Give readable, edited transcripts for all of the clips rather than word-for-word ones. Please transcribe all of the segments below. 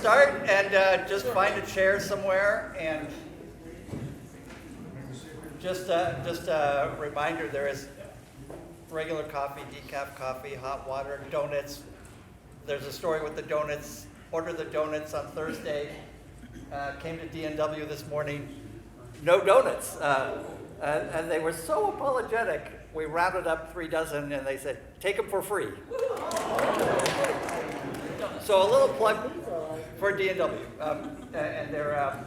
start, and just find a chair somewhere, and just a reminder, there is regular coffee, decaf coffee, hot water, donuts. There's a story with the donuts. Ordered the donuts on Thursday, came to DNW this morning, no donuts. And they were so apologetic, we rounded up 3 dozen, and they said, take them for free. So a little plug for DNW. And they're,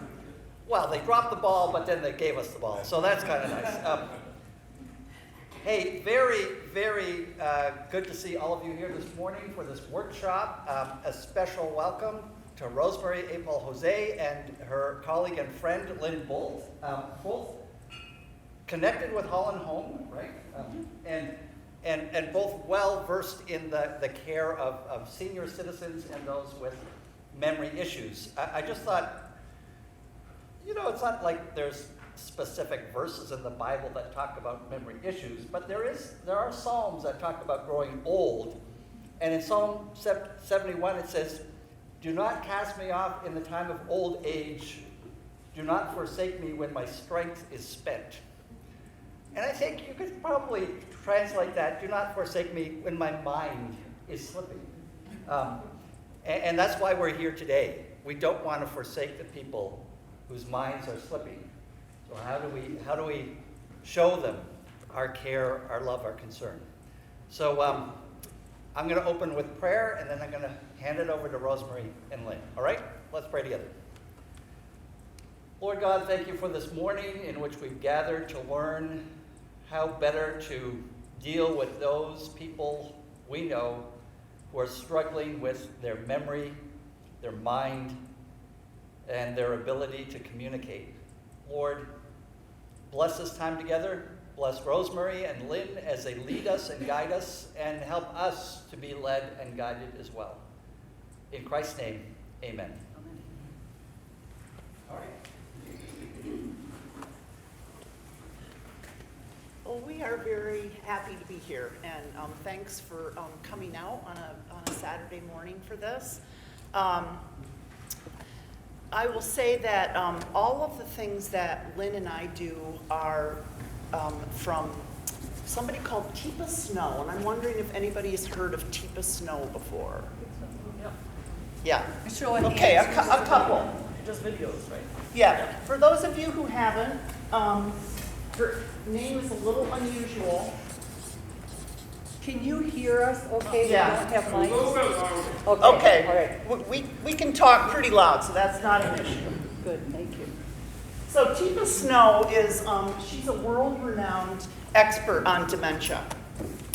well, they dropped the ball, but then they gave us the ball. So that's kind of nice. Hey, very, very good to see all of you here this morning for this workshop. A special welcome to Rosemary April Jose and her colleague and friend, Lynn Bolt. Both connected with Holland Home, right? And both well versed in the care of senior citizens and those with memory issues. I just thought, you know, it's not like there's specific verses in the Bible that talk about memory issues, but there are Psalms that talk about growing old. And in Psalm 71 it says, do not cast me off in the time of old age. Do not forsake me when my strength is spent. And I think you could probably translate that, do not forsake me when my mind is slipping. And that's why we're here today. We don't want to forsake the people whose minds are slipping. So how do we show them our care, our love, our concern? So I'm going to open with prayer, and then I'm going to hand it over to Rosemary and Lynn. All right? Let's pray together. Lord God, thank you for this morning in which we've gathered to learn how better to deal with those people we know who are struggling with their memory, their mind, and their ability to communicate. Lord, bless this time together. Bless Rosemary and Lynn as they lead us and guide us, and help us to be led and guided as well. In Christ's name, amen. All right. Well, we are very happy to be here, and thanks for coming out on a Saturday morning for this. I will say that all of the things that Lynn and I do are from somebody called Teepa Snow, and I'm wondering if anybody has heard of Teepa Snow before. Yeah. Okay, a couple. Just videos, right? Yeah. For those of you who haven't, her name is a little unusual. Can you hear us okay? Yeah. We don't have mics? Okay. All right. We can talk pretty loud, so that's not an issue. Good, thank you. So Teepa Snow is, she's a world-renowned expert on dementia.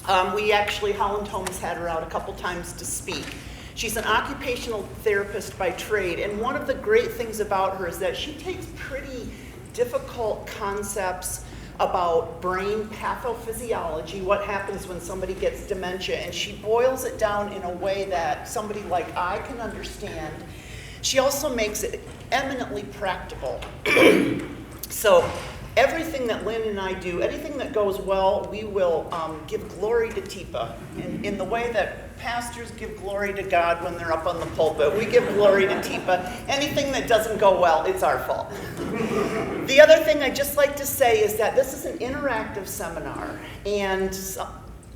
Holland Homes had her out a couple times to speak. She's an occupational therapist by trade, and one of the great things about her is that she takes pretty difficult concepts about brain pathophysiology, what happens when somebody gets dementia, and she boils it down in a way that somebody like I can understand. She also makes it eminently practical. So everything that Lynn and I do, anything that goes well, we will give glory to Teepa in the way that pastors give glory to God when they're up on the pulpit. We give glory to Teepa. Anything that doesn't go well, it's our fault. The other thing I'd just like to say is that this is an interactive seminar. And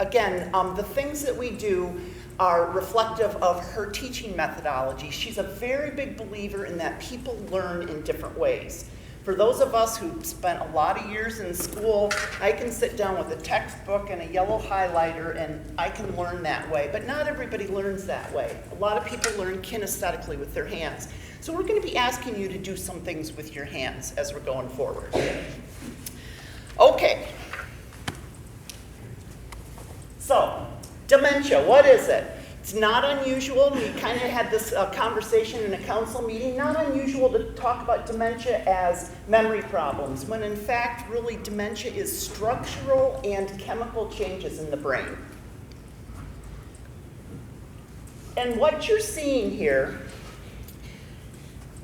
again, the things that we do are reflective of her teaching methodology. She's a very big believer in that people learn in different ways. For those of us who spent a lot of years in school, I can sit down with a textbook and a yellow highlighter and I can learn that way. But not everybody learns that way. A lot of people learn kinesthetically with their hands. So we're going to be asking you to do some things with your hands as we're going forward. Okay. So, dementia, what is it? It's not unusual. We kind of had this conversation in a council meeting. Not unusual to talk about dementia as memory problems, when in fact, really, dementia is structural and chemical changes in the brain. And what you're seeing here,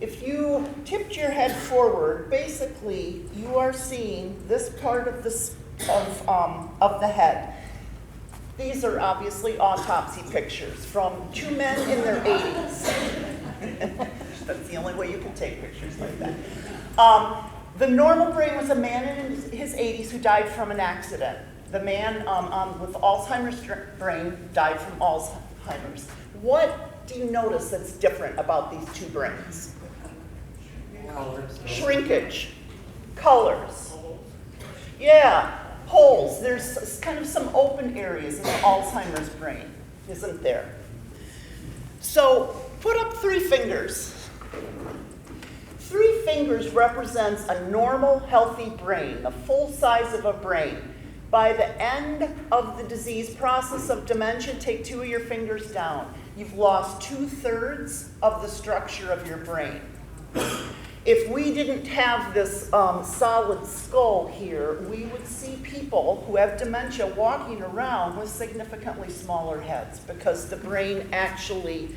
if you tipped your head forward, basically you are seeing this part of the head. These are obviously autopsy pictures from two men in their 80s. you can take pictures like that. The normal brain was a man in his 80s who died from an accident. The man with Alzheimer's brain died from Alzheimer's. What do you notice that's different about these two brains? Colors. Shrinkage, colors. Yeah, holes. There's kind of some open areas in the Alzheimer's brain, isn't there? So put up 3 fingers. 3 fingers represents a normal, healthy brain, the full size of a brain. By the end of the disease process of dementia, take 2 of your fingers down. You've lost 2/3 of the structure of your brain. If we didn't have this solid skull here, we would see people who have dementia walking around with significantly smaller heads because the brain actually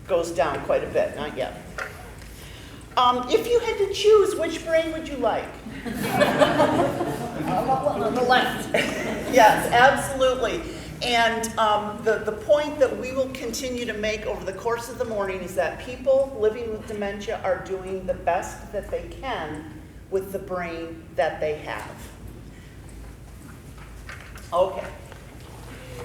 goes down quite a bit, not yet. If you had to choose, which brain would you like? On the left. Yes, absolutely. And the point that we will continue to make over the course of the morning is that people living with dementia are doing the best that they can with the brain that they have. Okay.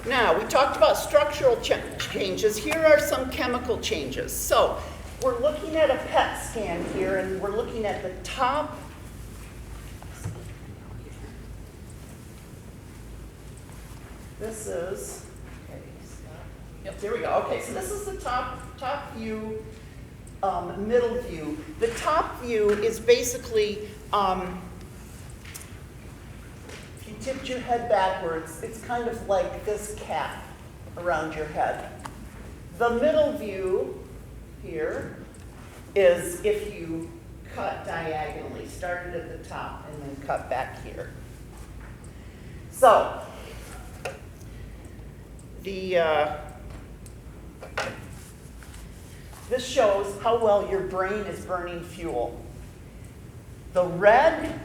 Now, we talked about structural changes. Here are some chemical changes. So, we're looking at a PET scan here, and we're looking at the top. This is, okay, yep, there we go. Okay, so this is the top view, middle view. The top view is basically, if you tipped your head backwards, it's kind of like this cap around your head. The middle view here is if you cut diagonally, started at the top and then cut back here. So, this shows how well your brain is burning fuel. The red,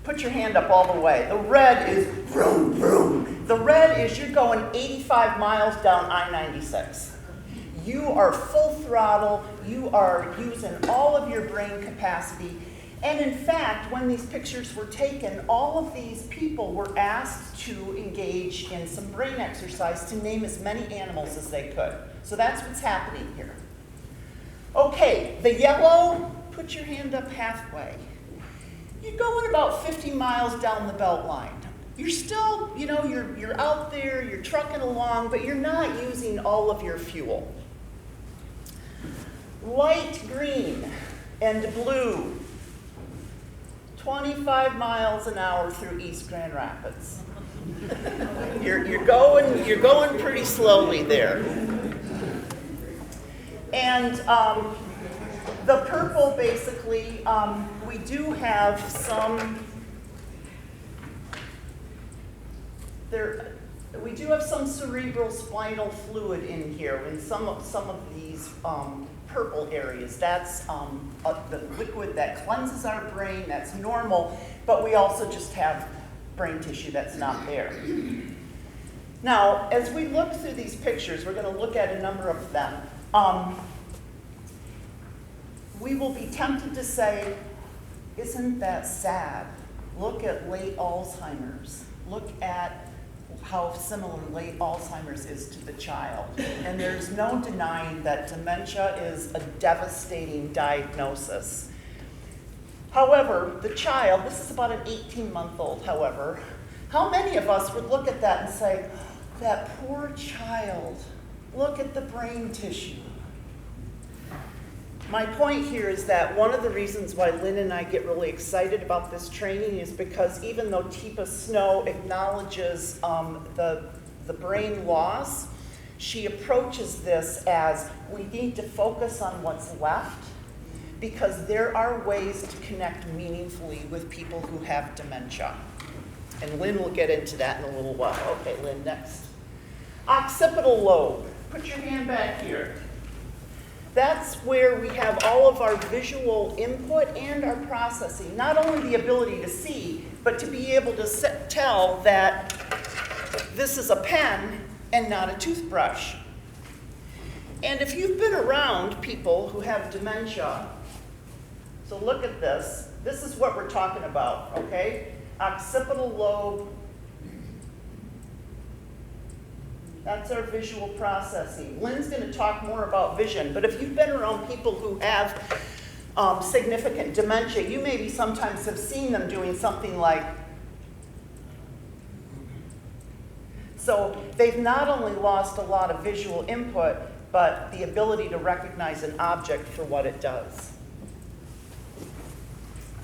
put your hand up all the way. The red is vroom, vroom. The red is you're going 85 miles down I-96. You are full throttle. You are using all of your brain capacity. And in fact, when these pictures were taken, all of these people were asked to engage in some brain exercise to name as many animals as they could. So that's what's happening here. Okay, the yellow, put your hand up halfway. You're going about 50 miles down the belt line. You're still, you're out there, you're trucking along, but you're not using all of your fuel. Light green and blue. 25 miles an hour through East Grand Rapids. You're going pretty slowly there. And the purple, basically, we do have some. We do have some cerebral spinal fluid in here in some of these purple areas. That's the liquid that cleanses our brain, that's normal, but we also just have brain tissue that's not there. Now, as we look through these pictures, we're going to look at a number of them. We will be tempted to say, isn't that sad? Look at late Alzheimer's. Look at how similar late Alzheimer's is to the child. And there's no denying that dementia is a devastating diagnosis. However, the child, this is about an 18-month-old, however, how many of us would look at that and say, that poor child, look at the brain tissue. My point here is that one of the reasons why Lynn and I get really excited about this training is because even though Teepa Snow acknowledges the brain loss, she approaches this as we need to focus on what's left because there are ways to connect meaningfully with people who have dementia. And Lynn will get into that in a little while. Okay, Lynn, next. Occipital lobe. Put your hand back here. That's where we have all of our visual input and our processing. Not only the ability to see, but to be able to tell that this is a pen and not a toothbrush. And if you've been around people who have dementia, so look at this. This is what we're talking about, okay? Occipital lobe. That's our visual processing. Lynn's going to talk more about vision, but if you've been around people who have significant dementia, you maybe sometimes have seen them doing something like, so they've not only lost a lot of visual input, but the ability to recognize an object for what it does.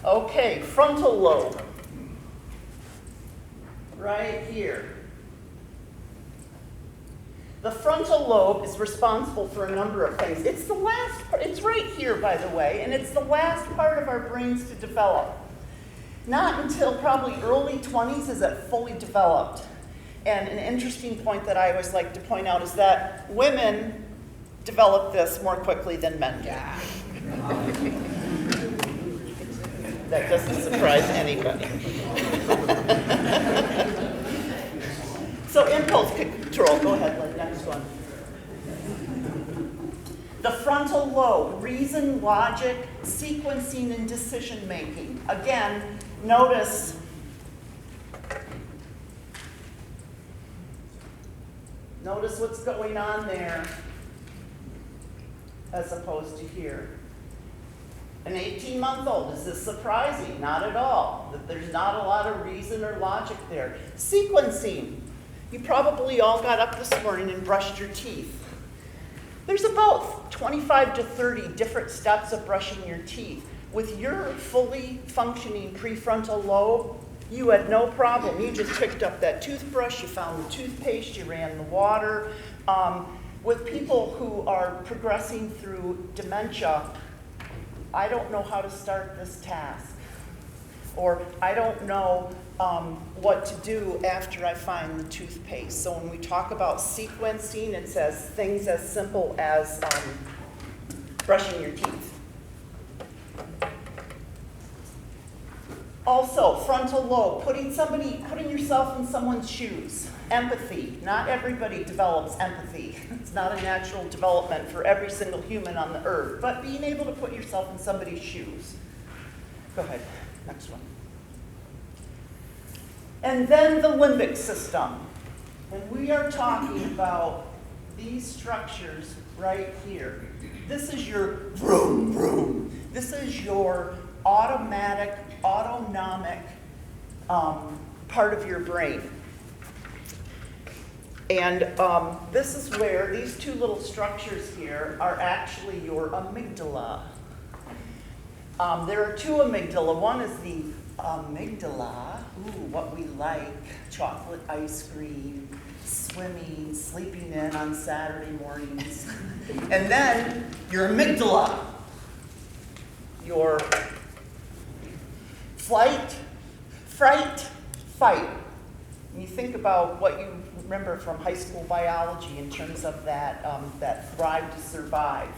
Okay, frontal lobe. Right here. The frontal lobe is responsible for a number of things. It's the last part, it's right here, by the way, and it's the last part of our brains to develop. Not until probably early 20s is it fully developed. And an interesting point that I always like to point out is that women develop this more quickly than men do. That doesn't surprise anybody. So impulse control, go ahead, Lynn, next one. The frontal lobe, reason, logic, sequencing, and decision making. Again, notice what's going on there as opposed to here. An 18-month-old, is this surprising? Not at all. That there's not a lot of reason or logic there. Sequencing. You probably all got up this morning and brushed your teeth. There's about 25 to 30 different steps of brushing your teeth. With your fully functioning prefrontal lobe, you had no problem. You just picked up that toothbrush, you found the toothpaste, you ran the water. With people who are progressing through dementia, I don't know how to start this task. Or I don't know what to do after I find the toothpaste. So when we talk about sequencing, it says things as simple as brushing your teeth. Also, frontal lobe, putting yourself in someone's shoes. Empathy. Not everybody develops empathy. It's not a natural development for every single human on the earth, but being able to put yourself in somebody's shoes. Go ahead, next one. And then the limbic system. When we are talking about these structures right here, this is your vroom, vroom. This is your autonomic part of your brain. And this is where these two little structures here are actually your amygdala. There are two amygdala. One is the amygdala, what we like, chocolate ice cream, swimming, sleeping in on Saturday mornings. And then your amygdala, your flight, fright, fight. And you think about what you remember from high school biology in terms of that, that thrive to survive.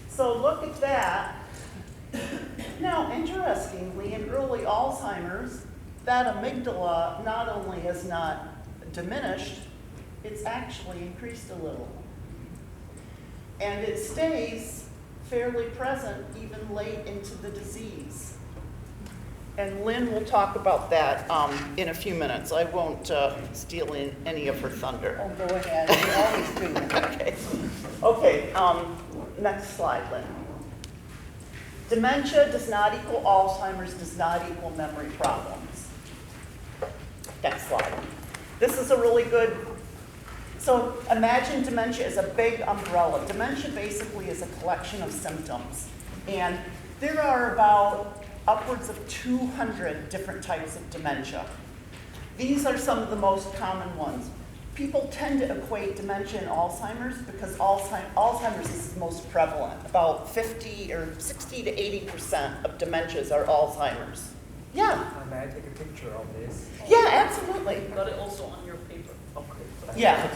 So look at that. Now, interestingly, in early Alzheimer's, that amygdala not only has not diminished, it's actually increased a little. And it stays fairly present even late into the disease. And Lynn will talk about that in a few minutes. I won't steal any of her thunder. Oh, go ahead, you always do. Okay, next slide, Lynn. Dementia does not equal Alzheimer's, does not equal memory problems. Next slide. This is a really good, so imagine dementia as a big umbrella. Dementia basically is a collection of symptoms. And there are about upwards of 200 different types of dementia. These are some of the most common ones. People tend to equate dementia and Alzheimer's because Alzheimer's is most prevalent. About 50 or 60 to 80% of dementias are Alzheimer's. Yeah? May I take a picture of this? Yeah, absolutely. Got it also on your paper. Okay. Yeah.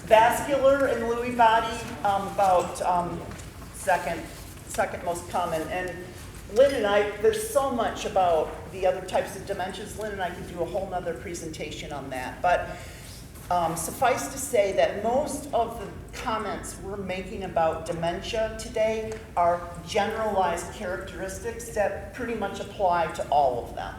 Vascular and Lewy body, about second most common. And Lynn and I, there's so much about the other types of dementias. Lynn and I could do a whole nother presentation on that. But Suffice to say that most of the comments we're making about dementia today are generalized characteristics that pretty much apply to all of them.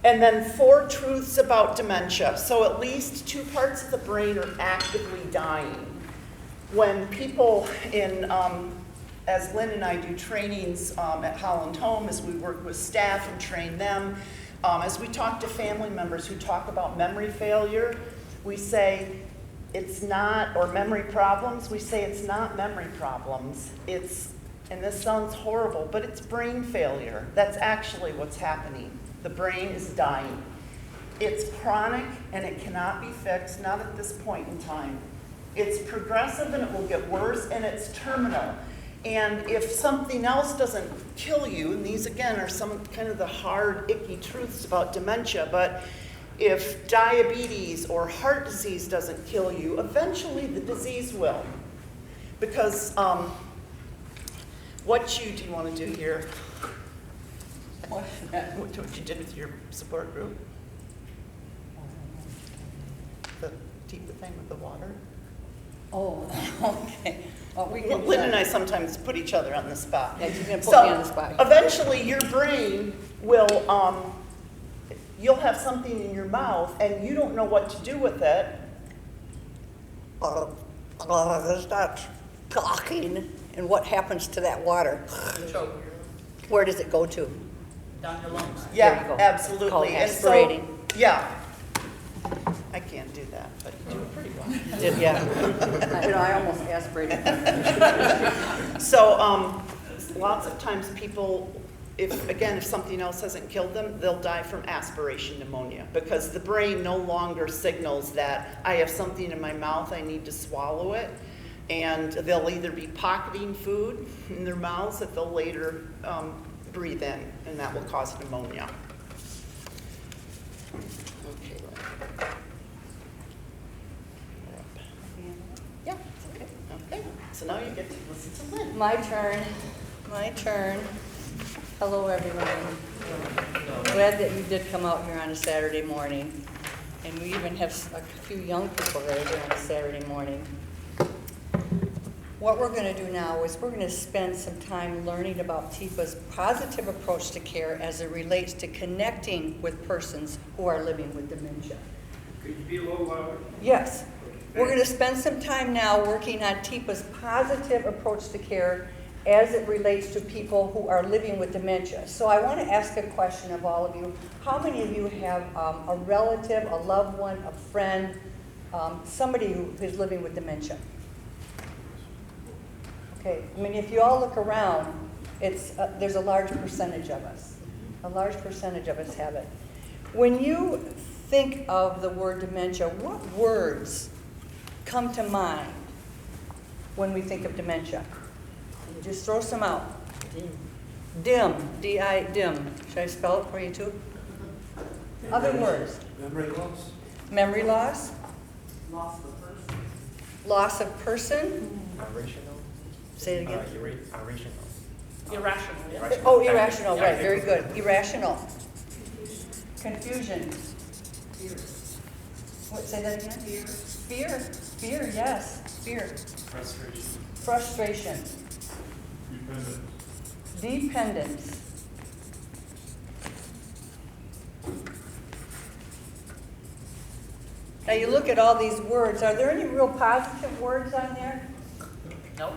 And then 4 truths about dementia. So at least 2 parts of the brain are actively dying. When people as Lynn and I do trainings at Holland Home, as we work with staff and train them, as we talk to family members who talk about memory failure, we say it's not, or memory problems, we say it's not memory problems. It's, and this sounds horrible, but it's brain failure. That's actually what's happening. The brain is dying. It's chronic and it cannot be fixed, not at this point in time. It's progressive and it will get worse, and it's terminal. And if something else doesn't kill you, and these again are some kind of the hard, icky truths about dementia, but if diabetes or heart disease doesn't kill you, eventually the disease will. Because what do you want to do here? What you did with your support group? The thing with the water? Oh, okay. Well, we can, Lynn and I sometimes put each other on the spot. Yeah, she's gonna put me on the spot. Eventually your brain will, you'll have something in your mouth and you don't know what to do with it. Start talking, and what happens to that water? Where does it go to? Down your lungs. There Yeah, you go. absolutely. Called And so- aspirating. Yeah. I can't do that, but you do it pretty well. Yeah. I almost aspirated. So, lots of times people, if something else hasn't killed them, they'll die from aspiration pneumonia because the brain no longer signals that I have something in my mouth, I need to swallow it. And they'll either be pocketing food in their mouths that they'll later breathe in, and that will cause pneumonia. Okay. Yeah, okay. Okay. So now you get to listen to Lynn. My turn. Hello, everyone. Glad that you did come out here on a Saturday morning. And we even have a few young people that are here on a Saturday morning. What we're going to do now is we're going to spend some time learning about TIPA's positive approach to care as it relates to connecting with persons who are living with dementia. Could you be a little louder? Yes. We're going to spend some time now working on TIPA's positive approach to care as it relates to people who are living with dementia. So I want to ask a question of all of you. How many of you have a relative, a loved one, a friend, somebody who is living with dementia? Okay, I mean, if you all look around, there's a large percentage of us. A large percentage of us have it. When you think of the word dementia, what words come to mind when we think of dementia? Just throw some out. Dim, D-I, dim. Should I spell it for you too? Other words. Memory loss. Memory loss. Loss of a person. Loss of person. Irrational. Say it again. Irrational. Irrational, yeah. Oh, irrational, right, very good. Irrational. Confusion. What, say that again? Fear. Fear, yes. Fear. Frustration. Frustration. Dependence. Now you look at all these words, are there any real positive words on there? Nope.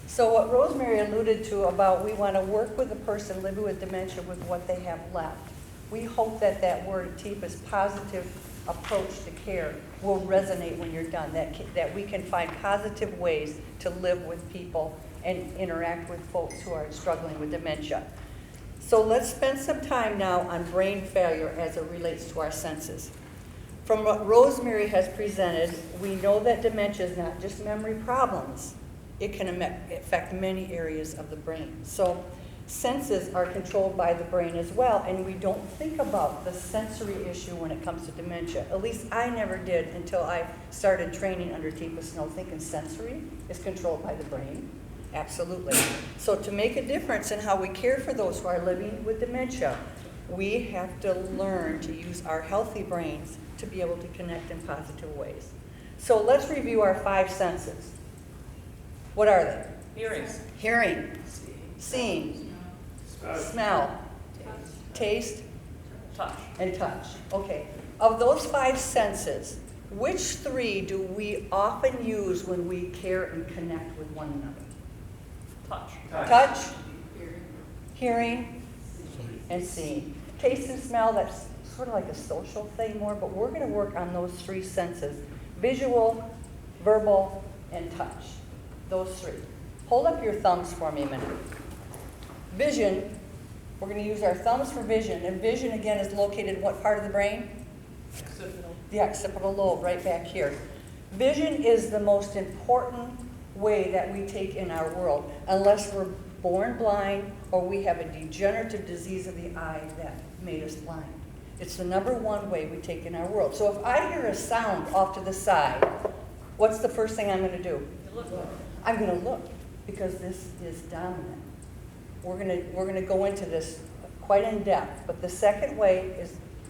So what Rosemary alluded to about we want to work with a person living with dementia with what they have left. We hope that that word, TIPA's positive approach to care, will resonate when you're done, that we can find positive ways to live with people and interact with folks who are struggling with dementia. So let's spend some time now on brain failure as it relates to our senses. From what Rosemary has presented, we know that dementia is not just memory problems. It can affect many areas of the brain. So senses are controlled by the brain as well, and we don't think about the sensory issue when it comes to dementia. At least I never did until I started training under TIPA Snow, thinking sensory is controlled by the brain. Absolutely. So to make a difference in how we care for those who are living with dementia, We have to learn to use our healthy brains to be able to connect in positive ways. So let's review our 5 senses. What are they? Hearing, seeing, smell, taste, and touch. Okay. Of those 5 senses, which 3 do we often use when we care and connect with one another? Touch, hearing, and seeing. Taste and smell, that's sort of like a social thing more, but we're going to work on those 3 senses: visual, verbal, and touch. Those 3. Hold up your thumbs for me a minute. Vision, we're going to use our thumbs for vision, and vision again is located in what part of the brain? The occipital lobe, right back here. Vision is the most important way that we take in our world, unless we're born blind or we have a degenerative disease of the eye that made us blind. It's the #1 way we take in our world. So if I hear a sound off to the side, what's the first thing I'm going to do? I'm going to look, because this is dominant. We're going to go into this quite in depth, but the second way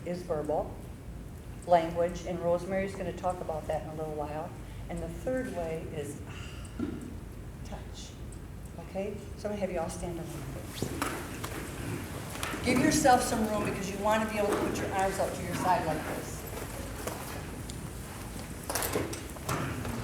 is verbal, language, and Rosemary's going to talk about that in a little while. And the third way is touch. Okay? So I'm going to have you all stand on your feet. Give yourself some room, because you want to be able to put your arms out to your side like this.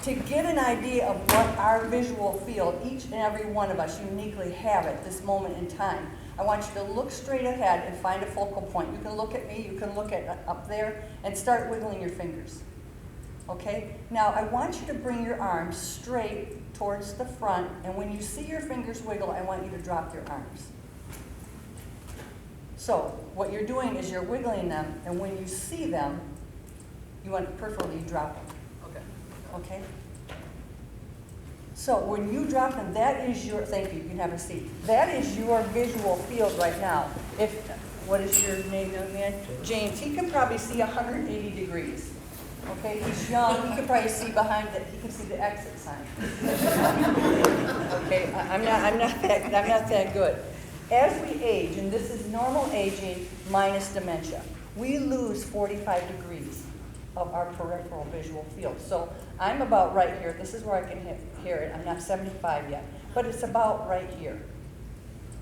To get an idea of what our visual field, each and every one of us uniquely have at this moment in time, I want you to look straight ahead and find a focal point. You can look at me, you can look at up there, and start wiggling your fingers. Okay? Now, I want you to bring your arms straight towards the front, and when you see your fingers wiggle, I want you to drop your arms. So, what you're doing is you're wiggling them, and when you see them, you want to preferably drop them. Okay? So when you drop them, that is your, thank you, you can have a seat. That is your visual field right now. What is your name, young man? James. He can probably see 180 degrees. Okay, he's young, he can probably see behind it, he can see the exit sign. Okay, I'm not that good. As we age, and this is normal aging minus dementia, we lose 45 degrees of our peripheral visual field. So I'm about right here. This is where I can hear it. I'm not 75 yet, but it's about right here.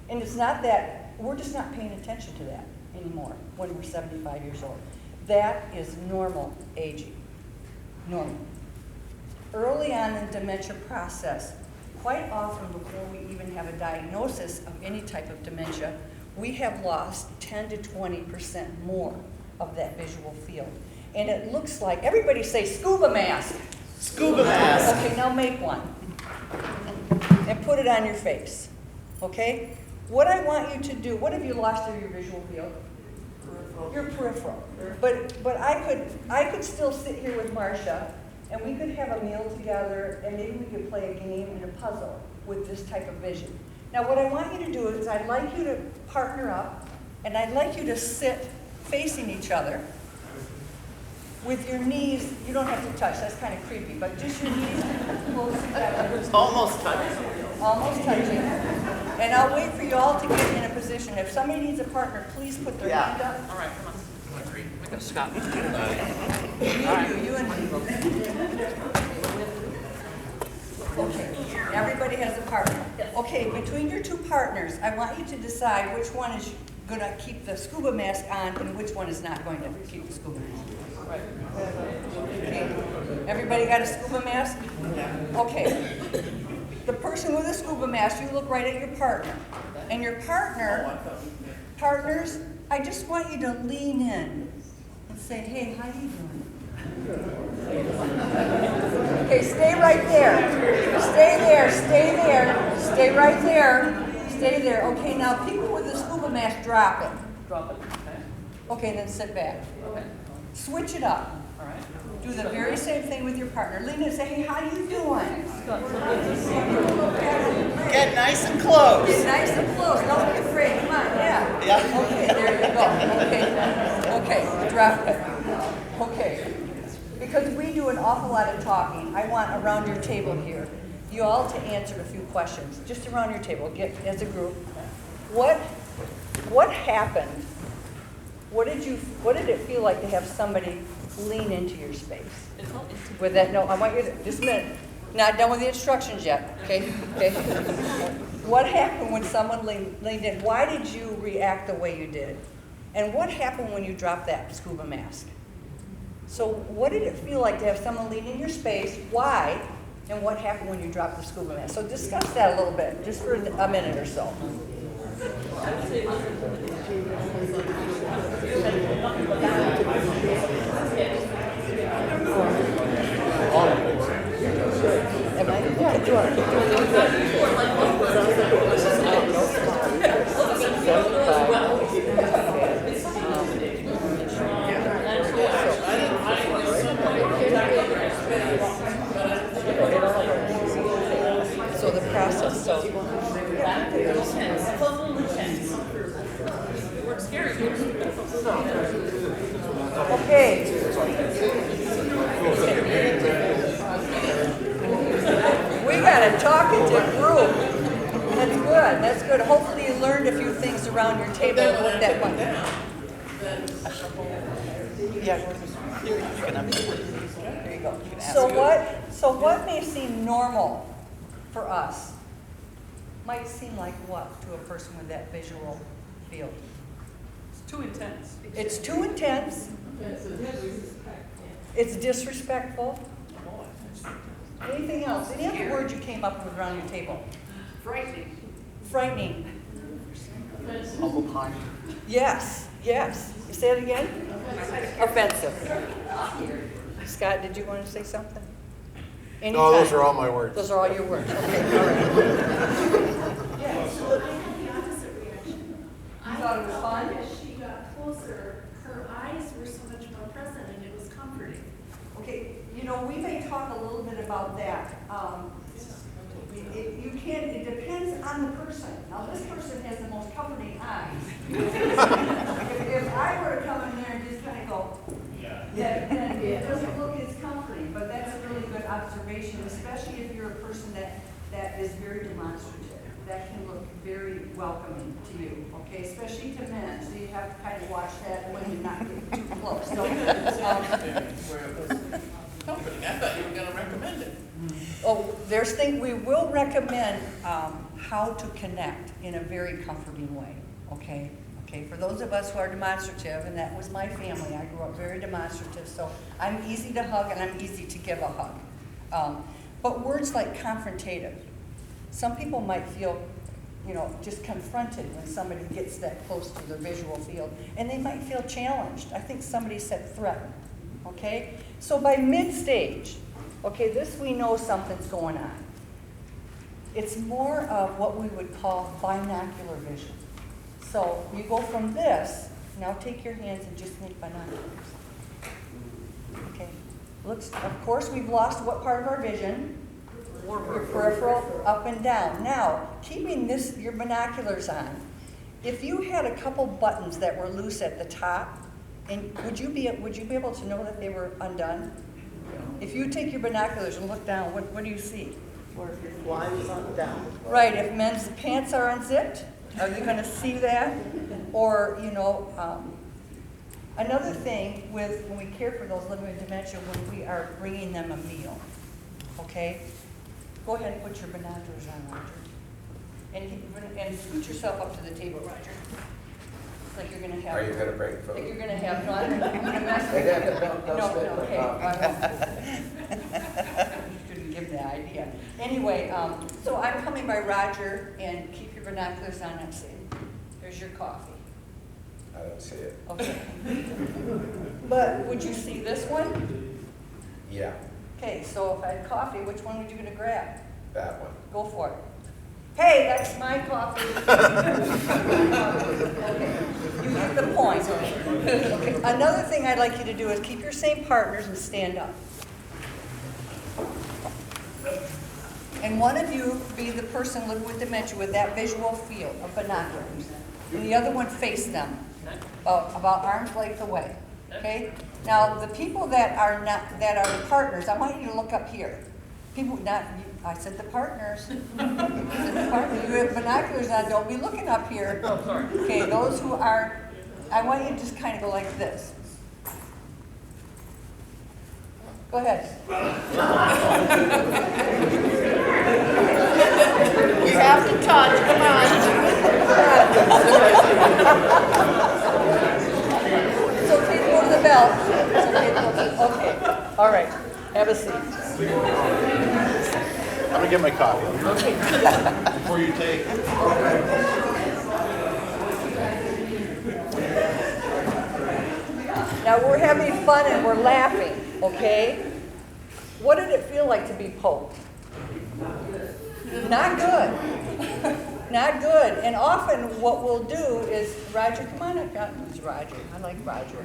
And it's not that, we're just not paying attention to that anymore when we're 75 years old. That is normal aging. Normal. Early on in the dementia process, quite often before we even have a diagnosis of any type of dementia, we have lost 10 to 20% more of that visual field. And it looks like, everybody say scuba mask. Scuba mask. Okay, now make one. And put it on your face. Okay? What I want you to do, what have you lost of your visual field? Your peripheral. But I could still sit here with Marcia, and we could have a meal together, and maybe we could play a game and a puzzle with this type of vision. Now what I want you to do is I'd like you to partner up, and I'd like you to sit facing each other with your knees. You don't have to touch, that's kind of creepy, but just your knees close together. Almost touching. Almost touching. And I'll wait for you all to get in a position. If somebody needs a partner, please put their hand up. All right, come on. We got Scott. You and me. Okay, everybody has a partner. Okay, between your 2 partners, I want you to decide which one is going to keep the scuba mask on and which one is not going to keep the scuba mask. Okay. Everybody got a scuba mask? Okay. The person with a scuba mask, you look right at your partner. And your partners, I just want you to lean in and say, hey, how you doing? Okay, stay right there. Stay there, stay there, stay right there, stay there. Okay, now people with the scuba mask, drop it. Drop it. Okay. Okay, then sit back. Okay. Switch it up. All right. Do the very same thing with your partner. Lean in and say, hey, how you doing? Get nice and close. Get nice and close. Don't be afraid. Come on, yeah. Yeah. Okay, there you go. Okay, drop it. Okay. Because we do an awful lot of talking, I want around your table here, you all to answer a few questions. Just around your table, get as a group. What happened what did it feel like to have somebody lean into your space? With that, no, I want you to, just a minute, not done with the instructions yet, okay? Okay. What happened when someone leaned in? Why did you react the way you did? And what happened when you dropped that scuba mask? So what did it feel like to have someone lean in your space? Why? And what happened when you dropped the scuba mask? So discuss that a little bit, just for a minute or so. Am I? Yeah, you are. So the process, so. Okay. We got a talkative group. That's good, that's good. Hopefully you learned a few things around your table and what that one. Yeah, there you go. You can ask. So what may seem normal for us might seem like what to a person with that visual field? It's too intense. It's too intense. It's disrespectful. Anything else? Any other words you came up with around your table? Frightening. Frightening. Humble pie. Yes, yes. You say it again? Offensive. Scott, did you want to say something? No, those Anytime. are all my words. Those are all your words. Okay, all right. Yes. I had the opposite reaction. You thought it was fun? As she got closer, her eyes were so much more present and it was comforting. Okay, you know, we may talk a little bit about that. It depends on the person. Now, this person has the most comforting eyes. If I were to come in there and just kind of go, then it doesn't look as comforting, but that's a really good observation, especially if you're a person that is very demonstrative. That can look very welcoming to you, okay, especially to men, so you have to kind of watch that when you're not getting too close. So, Comforting. I thought you were gonna recommend it. we will recommend how to connect in a very comforting way, okay? Okay, for those of us who are demonstrative, and that was my family, I grew up very demonstrative, so I'm easy to hug and I'm easy to give a hug. But words like confrontative, some people might feel, you know, just confronted when somebody gets that close to their visual field, and they might feel challenged. I think somebody said threatened, okay? So by mid-stage, okay, this we know something's going on. It's more of what we would call binocular vision. So you go from this, now take your hands and just make binoculars. Okay, looks, of course we've lost what part of our vision? Your peripheral, up and down. Now, keeping this, your binoculars on, if you had a couple buttons that were loose at the top, and would you be able to know that they were undone? If you take your binoculars and look down, what do you see? Or if your fly was on down. Right, if men's pants are unzipped, are they going to see that? Or, you know, another thing with when we care for those living with dementia, when we are bringing them a meal, okay? Go ahead and put your binoculars on, Roger. And scoot yourself up to the table, Roger. It's like you're going to have. Are you going to break Like food? you're going to have, no, I'm going to mess with you. No, okay, I won't. Shouldn't give the idea. Anyway, so I'm coming by Roger, and keep your binoculars on and see. There's your coffee. I don't see it. Okay. But would you see this one? Yeah, Okay, so if I had coffee, which one would you gonna grab? that one. Go for it. Hey, that's my coffee. Okay, you get the point. Okay. Another thing I'd like you to do is keep your same partners and stand up. And one of you be the person living with dementia with that visual field of binoculars. And the other one face them, about arm's length away, okay? Now, the people that are the partners, I want you to look up here. People, not, I said the partners. I said the partners. You have binoculars on, don't be looking up here. Oh, sorry. Okay, those who are I want you to just kind of go like this. Go ahead. You have to touch, come on. It's okay to go to the bell. It's okay to go to the, okay, all right, have a seat. I'm gonna get my coffee. Before you take. Now, we're having fun and we're laughing, okay? What did it feel like to be poked? Not good. Not good. And often what we'll do is, Roger, come on up. Who's Roger? I like Roger.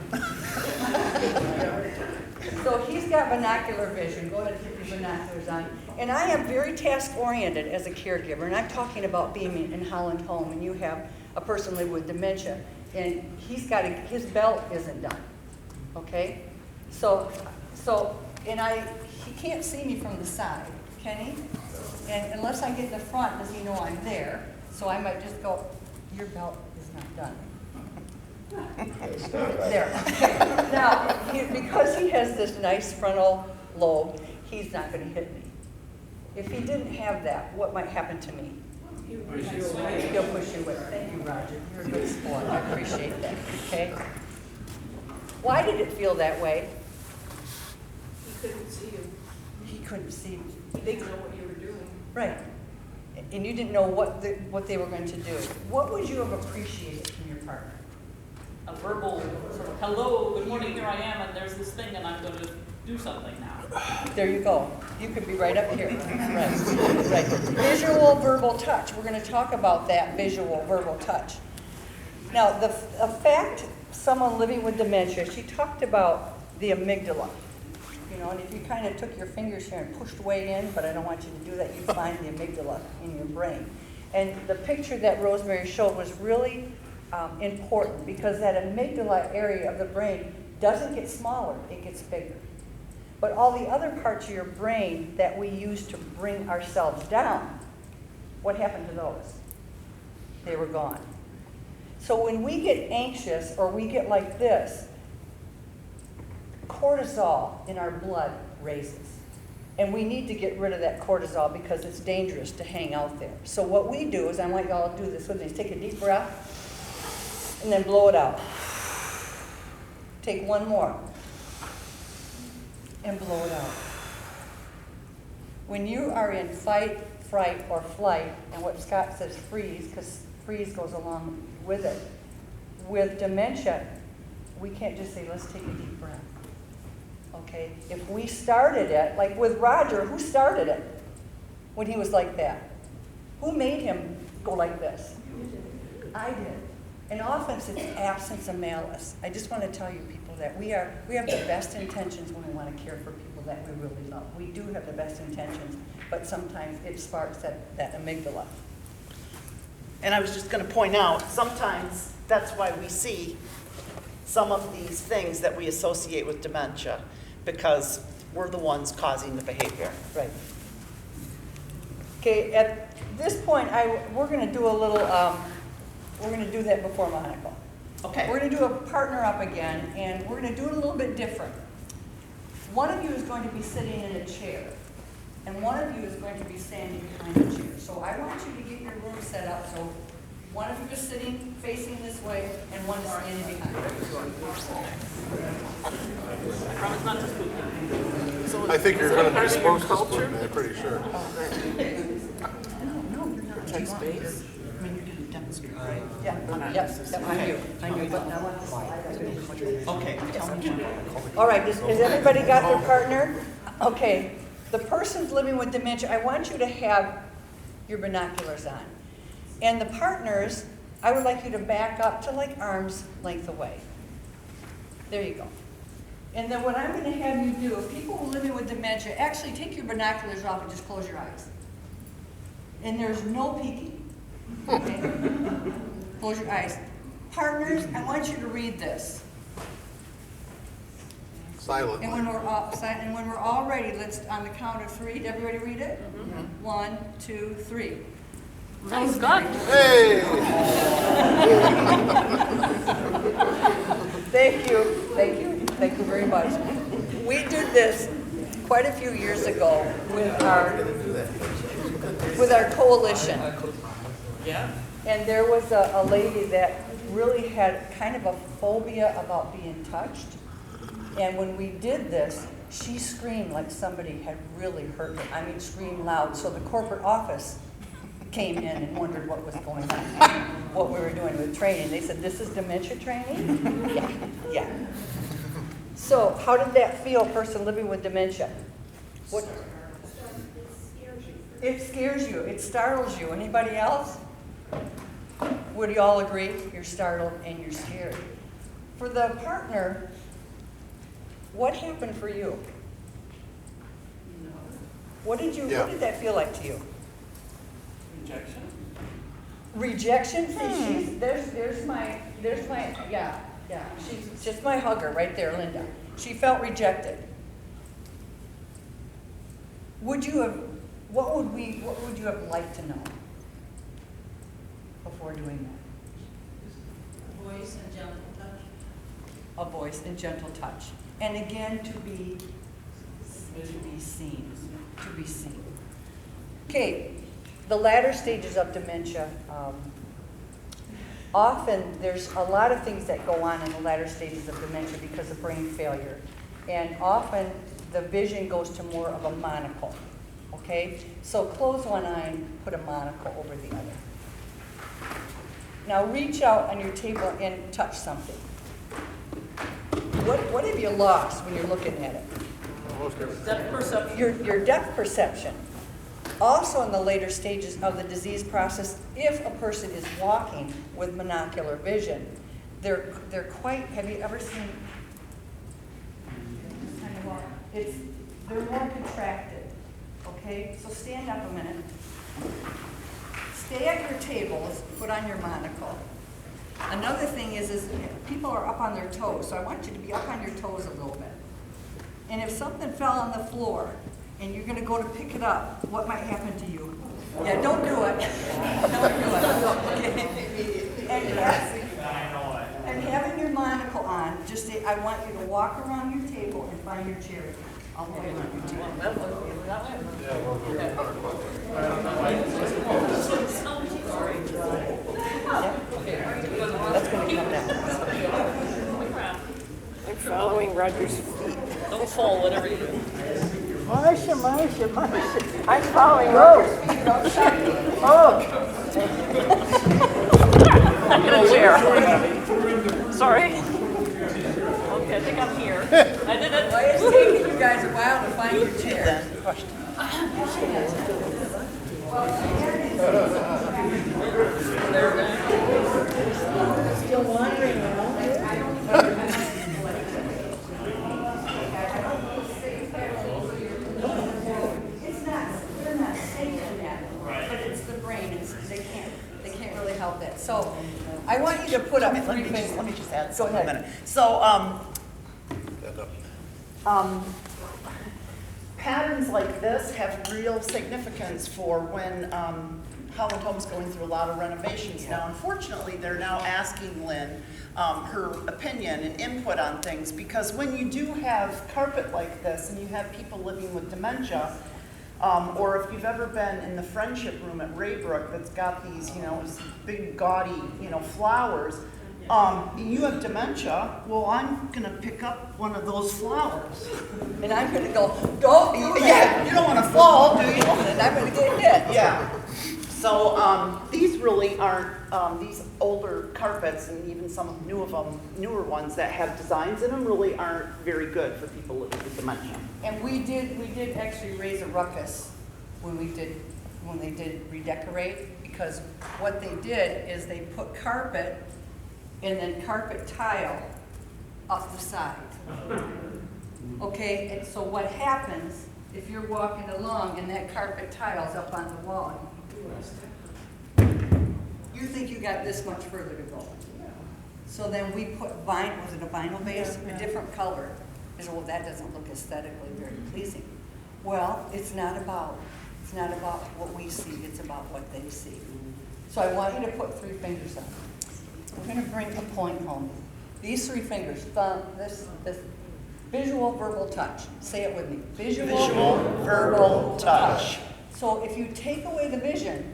So he's got binocular vision. Go ahead and put your binoculars on. And I am very task-oriented as a caregiver. And I'm talking about being in Holland Home, and you have a person living with dementia, and his belt isn't done. Okay? He can't see me from the side, can he? And unless I get in the front, does he know I'm there? So I might just go, your belt is not done. There. Okay. Now, because he has this nice frontal lobe, he's not going to hit me. If he didn't have that, what might happen to me? He'll push you away. He'll push you away. Thank you, Roger. You're a good sport. I appreciate that. Okay. Why did it feel that way? He couldn't see you. He couldn't see me. He didn't know what you were doing. Right. And you didn't know what they were going to do. What would you have appreciated from your partner? A verbal sort of, hello, good morning, here I am, and there's this thing, and I'm going to do something now. There you go. You could be right up here. Right. Right. Visual verbal touch. We're going to talk about that visual verbal touch. Now, the fact someone living with dementia, she talked about the amygdala. You know, and if you kind of took your fingers here and pushed way in, but I don't want you to do that, you'd find the amygdala in your brain. And the picture that Rosemary showed was really important because that amygdala area of the brain doesn't get smaller, it gets bigger. But all the other parts of your brain that we use to bring ourselves down, what happened to those? They were gone. So when we get anxious or we get like this, cortisol in our blood raises. And we need to get rid of that cortisol because it's dangerous to hang out there. So what we do is, I want y'all to do this with me, is take a deep breath and then blow it out. Take one more and blow it out. When you are in fight, fright, or flight, and what Scott says freeze, because freeze goes along with it, with dementia, we can't just say, let's take a deep breath. Okay? If we started it, like with Roger, who started it when he was like that? Who made him go like this? I did. And often it's absence of malice. I just want to tell you people that we have the best intentions when we want to care for people that we really love. We do have the best intentions, but sometimes it sparks that amygdala. And I was just going to point out, sometimes that's why we see some of these things that we associate with dementia, because we're the ones causing the behavior. Right. Okay, at this point, we're going to do a little, we're going to do that before Monica. Okay. We're going to do a partner up again, and we're going to do it a little bit different. One of you is going to be sitting in a chair, and one of you is going to be standing behind a chair. So I want you to get your room set up so one of you is sitting facing this way, and one is standing behind. I promise not to spook you. I think you're going to be supposed to split me, I'm pretty sure. No, you're not. Take space. I mean, you're going to demonstrate. Yeah, I knew, but I want to slide. Okay, tell me more. All right, has everybody got their partner? Okay, the person's living with dementia, I want you to have your binoculars on. And the partners, I would like you to back up to like arm's length away. There you go. And then what I'm going to have you do, if people are living with dementia, actually take your binoculars off and just close your eyes. And there's no peeking. Okay? Close your eyes. Partners, I want you to read this. Silently. And when we're all ready, let's, on the count of three, did everybody read it? Mm-hmm. 1, 2, 3. Nice, good. Hey! Thank you very much. We did this quite a few years ago with our coalition. Yeah? And there was a lady that really had kind of a phobia about being touched. And when we did this, she screamed like somebody had really hurt her. I mean, screamed loud. So the corporate office came in and wondered what was going on, what we were doing with training. They said, "This is dementia training?" Yeah. So how did that feel, a person living with dementia? What? It scares you. It startles you. Anybody else? Would you all agree? You're startled and you're scared. For the partner, what happened for you? What did that feel like to you? Rejection? Rejection? See, there's my, yeah. She's just my hugger right there, Linda. She felt rejected. What would you have liked to know before doing that? Voice and gentle touch. A voice and gentle touch. And again, to be seen. Okay, the latter stages of dementia. Often there's a lot of things that go on in the latter stages of dementia because of brain failure. And often the vision goes to more of a monocle. Okay? So close one eye and put a monocle over the other. Now reach out on your table and touch something. What have you lost when you're looking at it? Depth perception. Your depth perception. Also in the later stages of the disease process, if a person is walking with monocular vision, they're quite, have you ever seen, they're more contracted, okay? So stand up a minute. Stay at your tables, put on your monocle. Another thing is people are up on their toes, so I want you to be up on your toes a little bit. And if something fell on the floor and you're going to go to pick it up, what might happen to you? Yeah, don't do it. Don't do it. Okay. And having your monocle on, just say, I want you to walk around your table and find your chair. All the way around your table. That way. That's going to come down. I'm following Roger's feet. Don't fall, whatever you do. Marsha. I'm following Roger's feet. Don't stop me. Oh. I'm gonna chair. Sorry. Okay, I think I'm here. I did it. Well, it's taking you guys a while to find your chair. Still wandering around here? They're not safe in that, but it's the brain. They can't really help it. So I want you to put up three fingers. Let me just add Go something ahead. a minute. So, patterns like this have real significance for when Holland Home's going through a lot of renovations now. Unfortunately, they're now asking Lynn her opinion and input on things, because when you do have carpet like this and you have people living with dementia, or if you've ever been in the friendship room at Raybrook that's got these, big gaudy, flowers, you have dementia, well, I'm gonna pick up one of those flowers. And I'm going to go, don't do that. Yeah, you don't wanna fall, do you? And I'm going to get hit. Yeah. So, these really aren't, these older carpets and even some of newer ones that have designs in them really aren't very good for people living with dementia. And we did actually raise a ruckus when they did redecorate, because what they did is they put carpet and then carpet tile up the side. Okay, and so what happens if you're walking along and that carpet tile's up on the wall? You think you got this much further to go. So then we put vinyl, was it a vinyl base, a different color. I said, well, that doesn't look aesthetically very pleasing. Well, it's not about what we see, it's about what they see. So I want you to put three fingers up. We're going to bring a point home. These three fingers, thumb, this visual, verbal, touch. Say it with me. Visual, verbal, touch. So if you take away the vision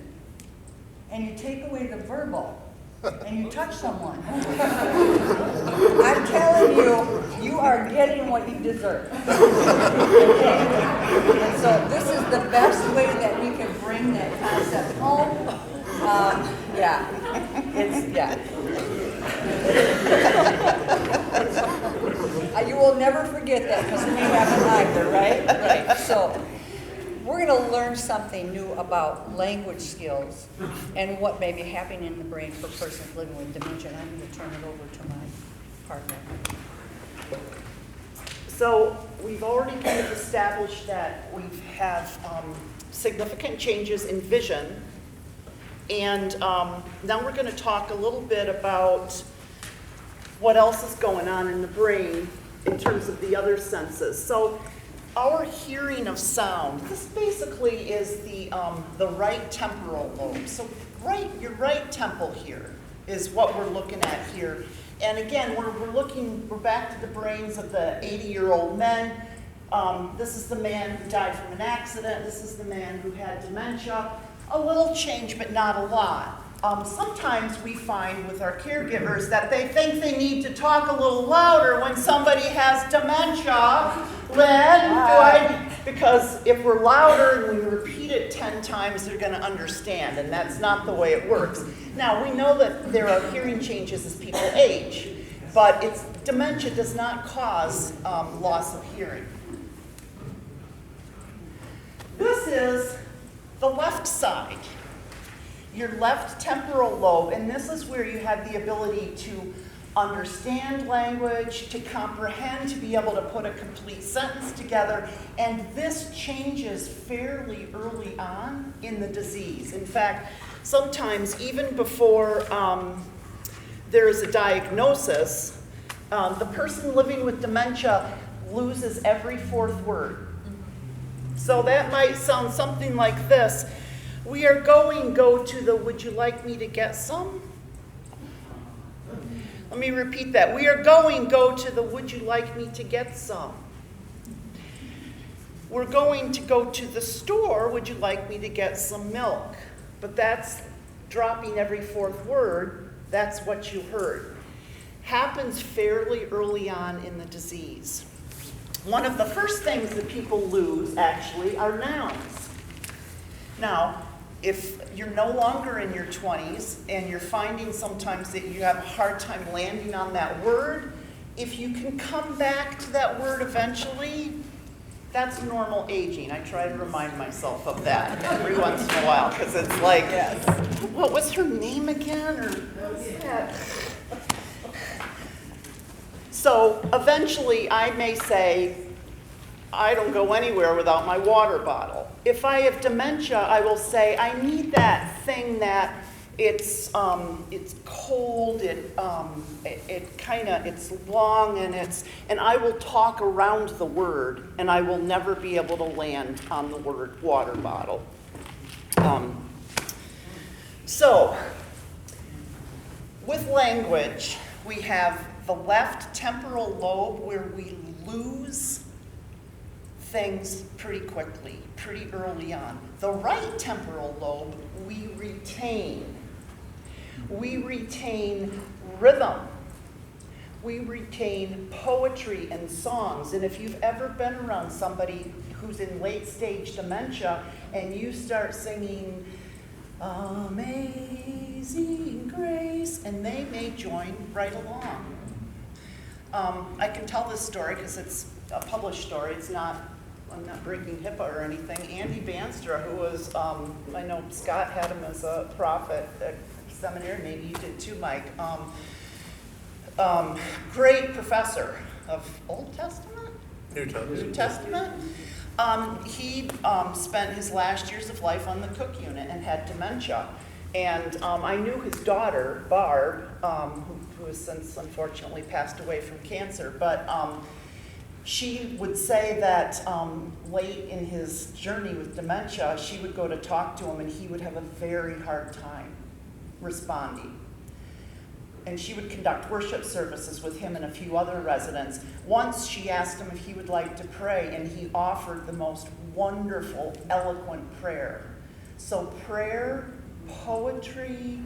and you take away the verbal and you touch someone, I'm telling you, you are getting what you deserve. Okay? And so this is the best way that we can bring that concept home. Yeah, it's, yeah. You will never forget that because we haven't either, right? Right. So we're going to learn something new about language skills and what may be happening in the brain for persons living with dementia. And I'm going to turn it over to my partner. So we've already kind of established that we have significant changes in vision. And now we're going to talk a little bit about what else is going on in the brain in terms of the other senses. So our hearing of sound, this basically is the right temporal lobe. So your right temple here is what we're looking at here. And again, we're back to the brains of the 80-year-old men. This is the man who died from an accident. This is the man who had dementia. A little change, but not a lot. Sometimes we find with our caregivers that they think they need to talk a little louder when somebody has dementia. Lynn, because if we're louder and we repeat it 10 times, they're going to understand, and that's not the way it works. Now, we know that there are hearing changes as people age, but dementia does not cause loss of hearing. This is the left side, your left temporal lobe, and this is where you have the ability to understand language, to comprehend, to be able to put a complete sentence together, and this changes fairly early on in the disease. In fact, sometimes even before there is a diagnosis, the person living with dementia loses every fourth word. So that might sound something like this. We are go to the, would you like me to get some? Let me repeat that. We are go to the, would you like me to get some? We're going to go to the store, would you like me to get some milk? But that's dropping every fourth word. That's what you heard. Happens fairly early on in the disease. One of the first things that people lose, actually, are nouns. Now, if you're no longer in your 20s and you're finding sometimes that you have a hard time landing on that word, if you can come back to that word eventually, that's normal aging. I try to remind myself of that every once in a while because it's like, what was her name again? Or what's that? So eventually I may say, I don't go anywhere without my water bottle. If I have dementia, I will say, I need that thing that it's cold, it's long, and I will talk around the word, and I will never be able to land on the word water bottle. So, with language, we have the left temporal lobe where we lose things pretty quickly, pretty early on. The right temporal lobe, we retain. We retain rhythm. We retain poetry and songs. And if you've ever been around somebody who's in late stage dementia and you start singing Amazing Grace, and they may join right along. I can tell this story because it's a published story. I'm not breaking HIPAA or anything. Andy Banstra, who was, I know Scott had him as a prophet at seminary, maybe you did too, Mike. Great professor of Old Testament? New New Testament. He spent his last years of life on the cook unit and had dementia. And I knew his daughter, Barb, who has since unfortunately passed away from cancer, but she would say that late in his journey with dementia, she would go to talk to him and he would have a very hard time responding. and she would conduct worship services with him and a few other residents. Once she asked him if he would like to pray, and he offered the most wonderful, eloquent prayer. So prayer, poetry,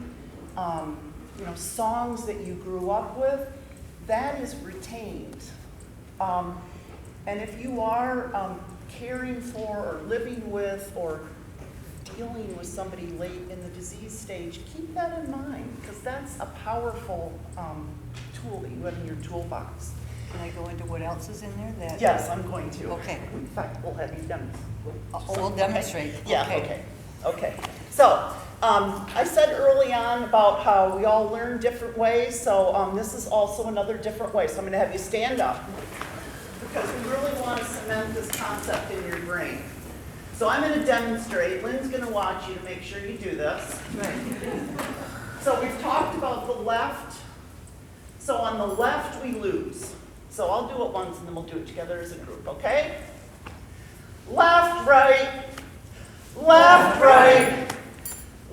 songs that you grew up with, that is retained. And if you are caring for or living with or dealing with somebody late in the disease stage, keep that in mind, because that's a powerful tool that you have in your toolbox. Can I go into what else is in there? Yes, I'm going to. Okay. In fact, we'll have you demonstrate. We'll demonstrate. Yeah, okay. So, I said early on about how we all learn different ways, so this is also another different way. So I'm going to have you stand up, because we really want to cement this concept in your brain. So I'm going to demonstrate. Lynn's going to watch you to make sure you do this. So we've talked about the left. So on the left, we lose. So I'll do it once, and then we'll do it together as a group, okay? Left, right. Left, right.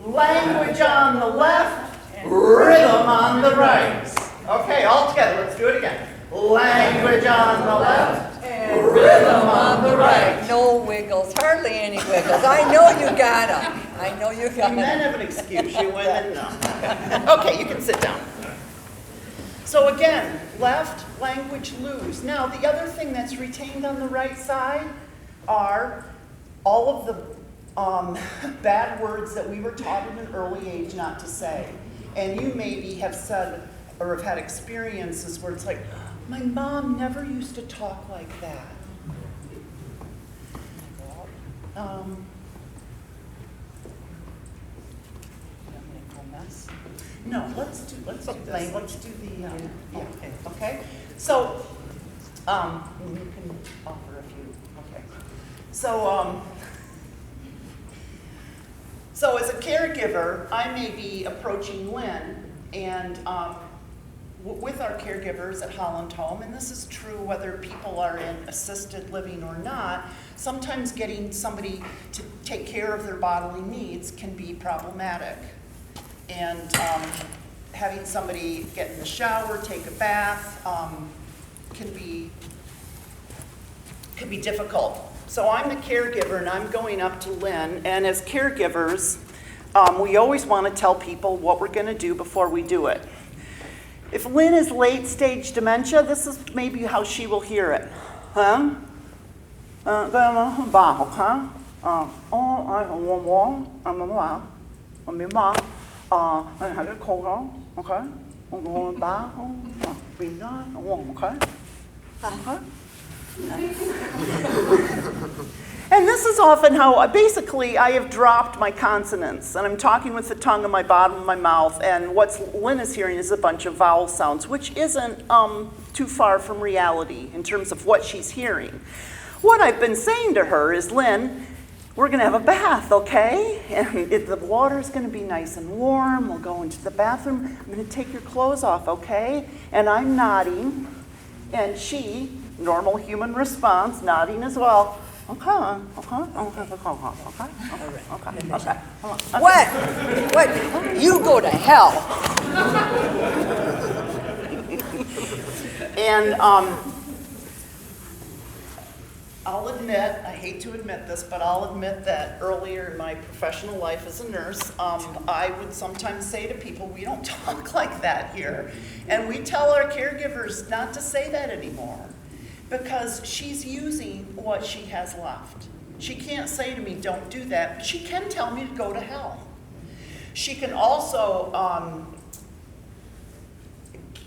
Language on the left. Rhythm on the right. Okay, all together. Let's do it again. Language on the left. And rhythm on the right. No wiggles, hardly any wiggles. I know you got 'em. I know you got You men 'em. have an excuse. You women, no. Okay, you can sit down. So again, left, language, lose. Now, the other thing that's retained on the right side are all of the bad words that we were taught at an early age not to say. And you maybe have said or have had experiences where it's like, my mom never used to talk like that. No, let's do this. Let's do the, okay. So, you can offer a few, okay. So as a caregiver, I may be approaching Lynn and with our caregivers at Holland Home, and this is true whether people are in assisted living or not, sometimes getting somebody to take care of their bodily needs can be problematic. And having somebody get in the shower, take a bath, can be difficult. So I'm the caregiver, and I'm going up to Lynn, and as caregivers, we always want to tell people what we're going to do before we do it. If Lynn is late-stage dementia, this is maybe how she will hear it. And this is often how, basically, I have dropped my consonants, and I'm talking with the tongue in my bottom of my mouth, and what Lynn is hearing is a bunch of vowel sounds, which isn't too far from reality in terms of what she's hearing. What I've been saying to her is, Lynn, we're going to have a bath, okay? And the water's going to be nice and warm. We'll go into the bathroom. I'm going to take your clothes off, okay? And I'm nodding, and she, normal human response, nodding as well. Okay. What? You go to hell. And I'll admit, I hate to admit this, but I'll admit that earlier in my professional life as a nurse, I would sometimes say to people, we don't talk like that here. And we tell our caregivers not to say that anymore, because she's using what she has left. She can't say to me, don't do that, but she can tell me to go to hell. She can also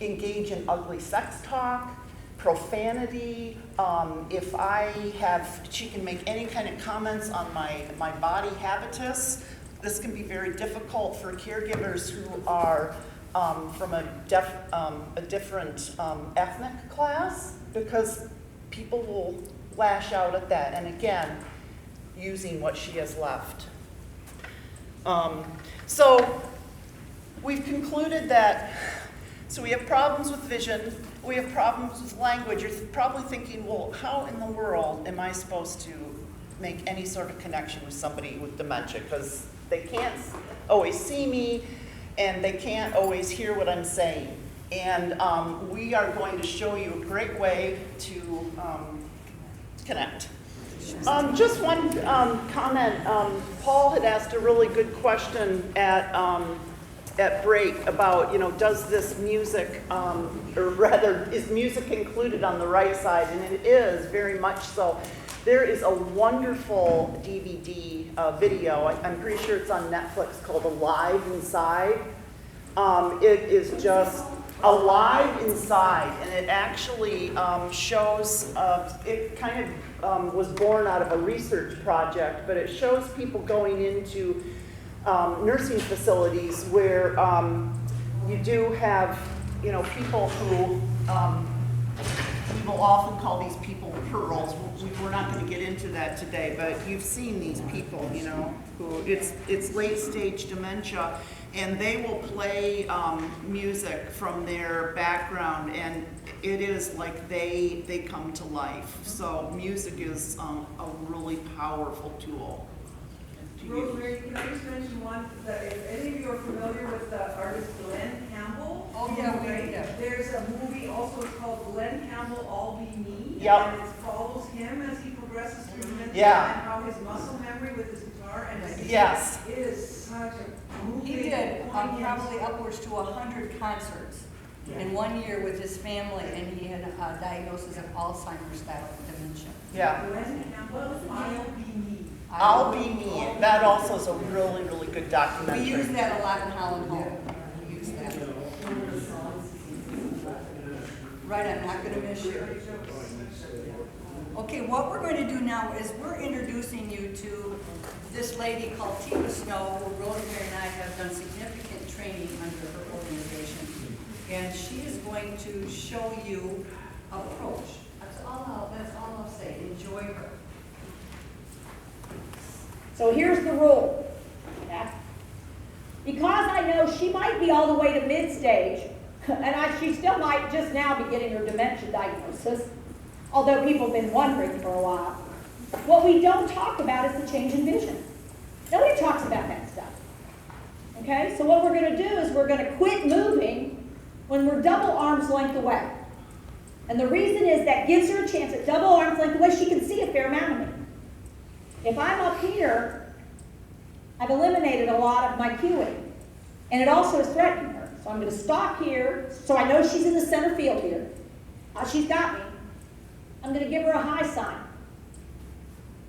engage in ugly sex talk, profanity. She can make any kind of comments on my body habitus. This can be very difficult for caregivers who are from a different ethnic class, because people will lash out at that, and again, using what she has left. So we've concluded that, so we have problems with vision, we have problems with language. You're probably thinking, well, how in the world am I supposed to make any sort of connection with somebody with dementia? Because they can't always see me, and they can't always hear what I'm saying. And we are going to show you a great way to connect. Just one comment. Paul had asked a really good question at break about, you know, does this music, or rather, is music included on the right side? And it is, very much so. There is a wonderful DVD video, I'm pretty sure it's on Netflix, called Alive Inside. It is just Alive Inside, and it actually shows, it kind of was born out of a research project, but it shows people going into nursing facilities where you do have, you know, people who, people often call these people pearls. We're not going to get into that today, but you've seen these people, you know, who it's late stage dementia, and they will play music from their background, and it is like they come to life. So music is a really powerful tool. Rosemary, can I just mention one, that if any of you are familiar with the artist Glenn Campbell? Oh, yeah, right? yeah. There's a movie also called Glenn Campbell, All Be Me. Yep. And it follows him as he progresses through dementia. Yeah. And how his muscle memory with his guitar and his Yes. It is such a movie. He did poignant. probably upwards to 100 concerts in 1 year with his family, and he had a diagnosis of Alzheimer's style dementia. Yeah. Glenn Campbell, I'll Be Me. I'll Be Me. That also is a really, really good We documentary. use that a lot in Holland Home. We use that. Right, I'm not gonna miss you. Okay, what we're going to do now is we're introducing you to this lady called Tina Snow, who Rosemary and I have done significant training under her organization. And she is going to show you approach. That's all I'll say. Enjoy her. So here's the rule. Yeah. Because I know she might be all the way to mid-stage, and she still might just now be getting her dementia diagnosis, although people have been wondering for a while. What we don't talk about is the change in vision. Nobody talks about that stuff. Okay? So what we're going to do is we're going to quit moving when we're double arm's length away. And the reason is that gives her a chance at double arm's length away, she can see a fair amount of me. If I'm up here, I've eliminated a lot of my cueing, and it also is threatening her. So I'm going to stop here, so I know she's in the center field here. She's got me. I'm going to give her a high sign.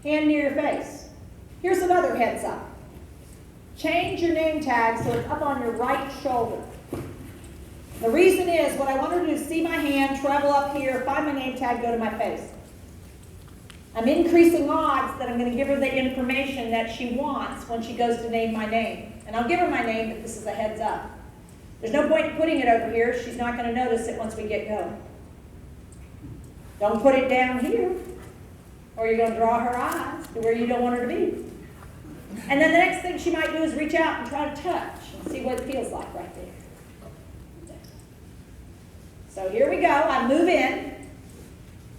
Hand near your face. Here's another heads up. Change your name tag so it's up on your right shoulder. The reason is, what I want her to do is see my hand, travel up here, find my name tag, go to my face. I'm increasing odds that I'm going to give her the information that she wants when she goes to name my name. And I'll give her my name, but this is a heads up. There's no point in putting it over here. She's not going to notice it once we get going. Don't put it down here, or you're going to draw her eyes to where you don't want her to be. And then the next thing she might do is reach out and try to touch and see what it feels like right there. So here we go. I move in.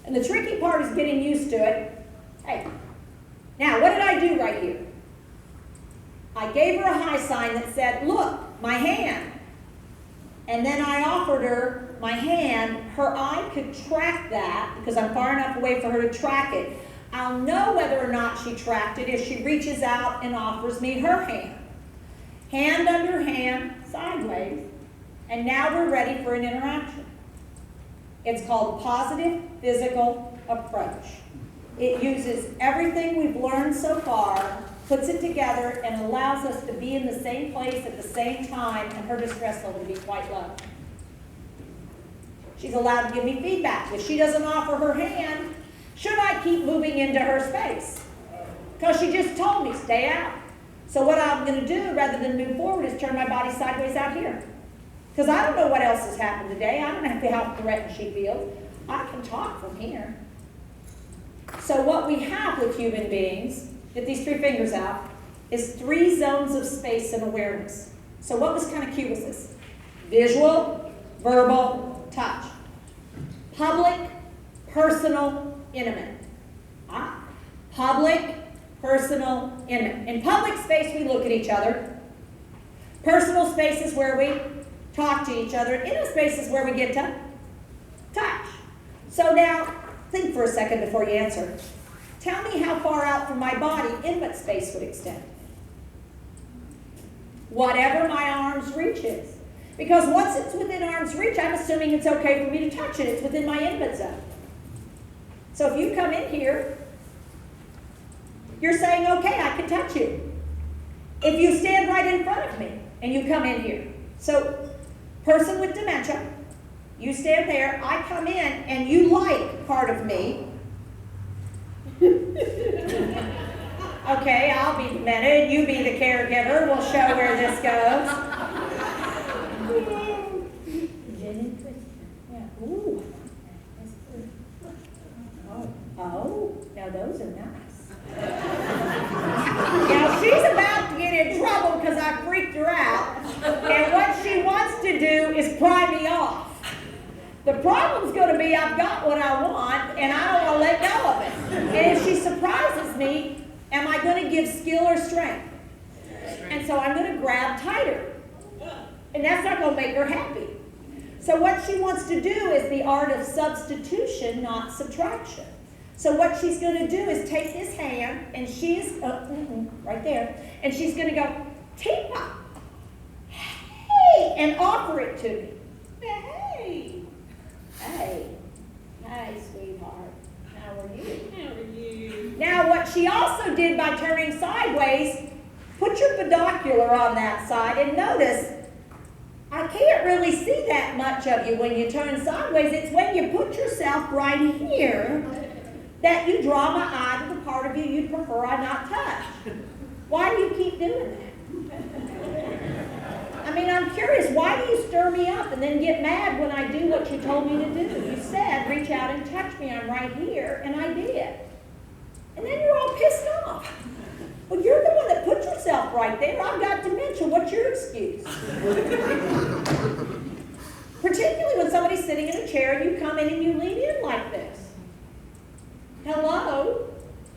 And the tricky part is getting used to it. Hey, now what did I do right here? I gave her a high sign that said, look, my hand. And then I offered her my hand. Her eye could track that because I'm far enough away for her to track it. I'll know whether or not she tracked it if she reaches out and offers me her hand. Hand under hand, sideways. And now we're ready for an interaction. It's called positive physical approach. It uses everything we've learned so far, puts it together, and allows us to be in the same place at the same time and her distress level to be quite low. She's allowed to give me feedback. If she doesn't offer her hand, should I keep moving into her space? Because she just told me, stay out. So what I'm going to do, rather than move forward, is turn my body sideways out here. Because I don't know what else has happened today. I don't know how threatened she feels. I can talk from here. So what we have with human beings, get these three fingers out, is 3 zones of space and awareness. So what was kind of cute was this? Visual, verbal, touch. Public, personal, intimate. Public, personal, intimate. In public space, we look at each other. Personal spaces where we talk to each other, and intimate spaces where we get to touch. So now, think for a second before you answer. Tell me how far out from my body intimate space would extend. Whatever my arm's reach is. Because once it's within arm's reach, I'm assuming it's okay for me to touch it. It's within my intimate zone. So if you come in here, you're saying, okay, I can touch you. If you stand right in front of me and you come in here. So, person with dementia, you stand there, I come in, and you like part of me. Okay, I'll be demented, you be the caregiver, we'll show where this goes. Yeah. Ooh. Oh, now those are nice. Now she's about to get in trouble because I freaked her out, and what she wants to do is pry me off. The problem's going to be I've got what I want, and I don't want to let go of it. And if she surprises me, am I going to give skill or strength? And so I'm going to grab tighter. And that's not going to make her happy. So what she wants to do is the art of substitution, not subtraction. So what she's going to do is take this hand, and she's, right there, and she's going to go, Tipa, hey, and offer it to me. Hey, hey, hi, sweetheart. How are you? How are you? Now what she also did by turning sideways, put your binocular on that side and notice, I can't really see that much of you when you turn sideways. It's when you put yourself right here that you draw my eye to the part of you you'd prefer I not touch. Why do you keep doing that? I mean, I'm curious, why do you stir me up and then get mad when I do what you told me to do? You said, reach out and touch me, I'm right here, and I did. And then you're all pissed off. Well, you're the one that put yourself right there. I've got dementia, what's your excuse? Particularly when somebody's sitting in a chair and you come in and you lean in like this. Hello?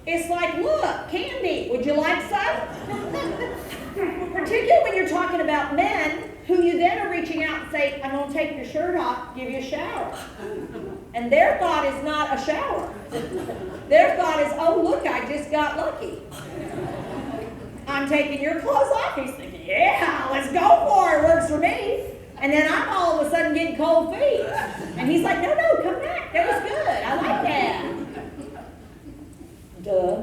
It's like, look, candy, would you like some? Particularly when you're talking about men who you then are reaching out and say, I'm going to take your shirt off, give you a shower. And their thought is not a shower. Their thought is, oh, look, I just got lucky. I'm taking your clothes off. He's thinking, yeah, let's go for it, works for me. And then I'm all of a sudden getting cold feet. And he's like, no, come back, that was good, I like that. Duh.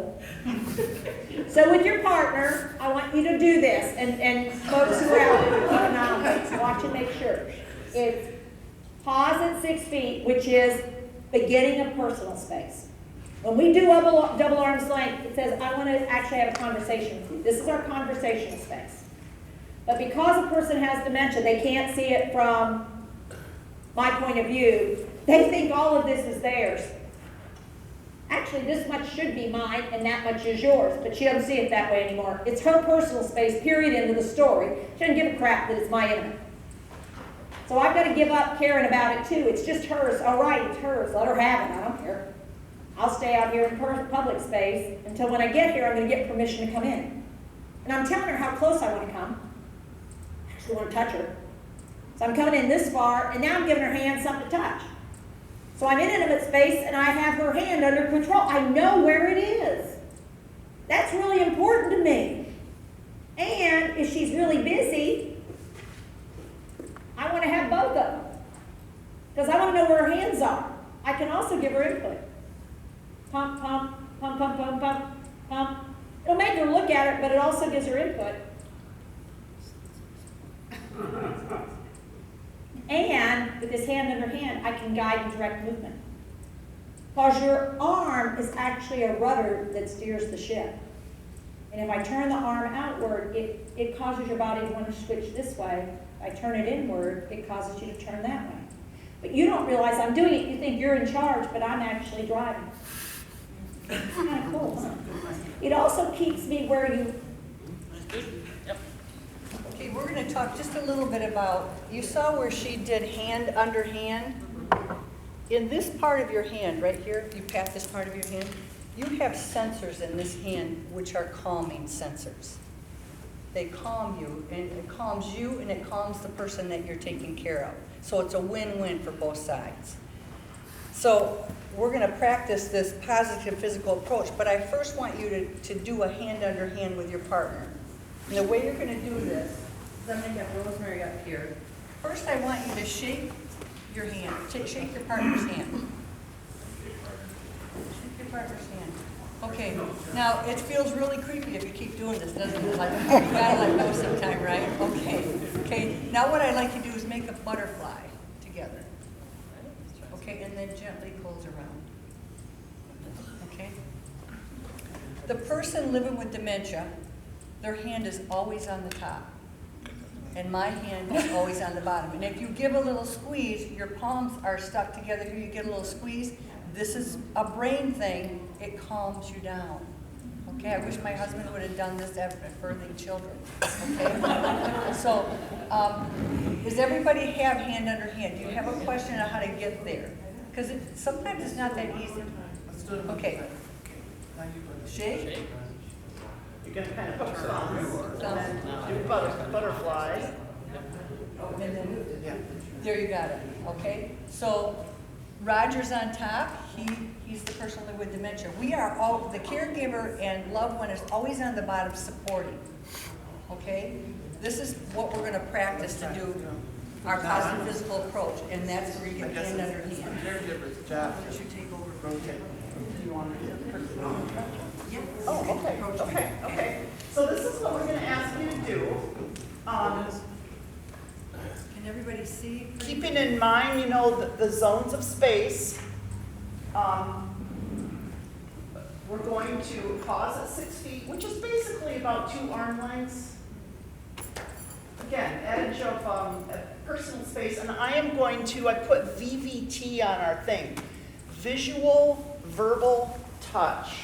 So with your partner, I want you to do this, and folks who are out there keeping an eye on things, watch and make sure. It's pause at 6 feet, which is beginning of personal space. When we do double arm's length, it says, I want to actually have a conversation with you. This is our conversational space. But because a person has dementia, they can't see it from my point of view. They think all of this is theirs. Actually, this much should be mine, and that much is yours, but she doesn't see it that way anymore. It's her personal space, period, end of the story. She doesn't give a crap that it's my intimate. So I've got to give up caring about it, too. It's just hers. All right, it's hers. Let her have it. I don't care. I'll stay out here in public space until when I get here, I'm going to get permission to come in. And I'm telling her how close I want to come. I actually want to touch her. So I'm coming in this far, and now I'm giving her hand something to touch. So I'm in intimate space, and I have her hand under control. I know where it is. That's really important to me. And if she's really busy, I want to have both of them. Because I want to know where her hands are. I can also give her input. Pump, pump, pump, pump, pump, pump, pump. It'll make her look at it, but it also gives her input. And with this hand in her hand, I can guide and direct movement. Because your arm is actually a rudder that steers the ship. And if I turn the arm outward, it causes your body to want to switch this way. If I turn it inward, it causes you to turn that way. But you don't realize I'm doing it. You think you're in charge, but I'm actually driving. It's kind of cool, huh? It also keeps me where you... Okay, we're going to talk just a little bit about, you saw where she did hand under hand? In this part of your hand, right here, if you pat this part of your hand, you have sensors in this hand which are calming sensors. they calm you, and it calms you and it calms the person that you're taking care of. So it's a win-win for both sides. So we're gonna practice this positive physical approach, but I first want you to do a hand under hand with your partner. And the way you're gonna do this is I'm gonna get Rosemary up here. First, I want you to shake your hand, shake your partner's hand. Shake your partner's hand. Okay, now it feels really creepy if you keep doing this, doesn't it? Like, you gotta let go sometime, right? Okay, now what I'd like you to do is make a butterfly together. Okay, and then gently close around. Okay? The person living with dementia, their hand is always on the top. And my hand is always on the bottom. And if you give a little squeeze, your palms are stuck together here, you get a little squeeze. This is a brain thing, it calms you down. Okay, I wish my husband would have done this after birthing children. Okay? So, does everybody have hand under hand? Do you have a question on how to get there? Because sometimes it's not that easy. Okay. Shake. You're gonna kind of hook thumbs, and then do butterflies. And then, there you got it, okay? So Roger's on top, he's the person living with dementia. We are all, the caregiver and loved one is always on the bottom supporting, okay? This is what we're gonna practice to do our positive physical approach, and that's where you get hand under hand. Caregiver's job. Why don't you take over? Rotate. Do you want to do it? Yeah. Oh, okay. So this is what we're gonna ask you to do. Can everybody see? Keeping in mind, you know, the zones of space. We're going to pause at 6 feet, which is basically about 2 arm lengths. Again, edge of personal space, and I am going to, I put VVT on our thing. Visual, verbal, touch.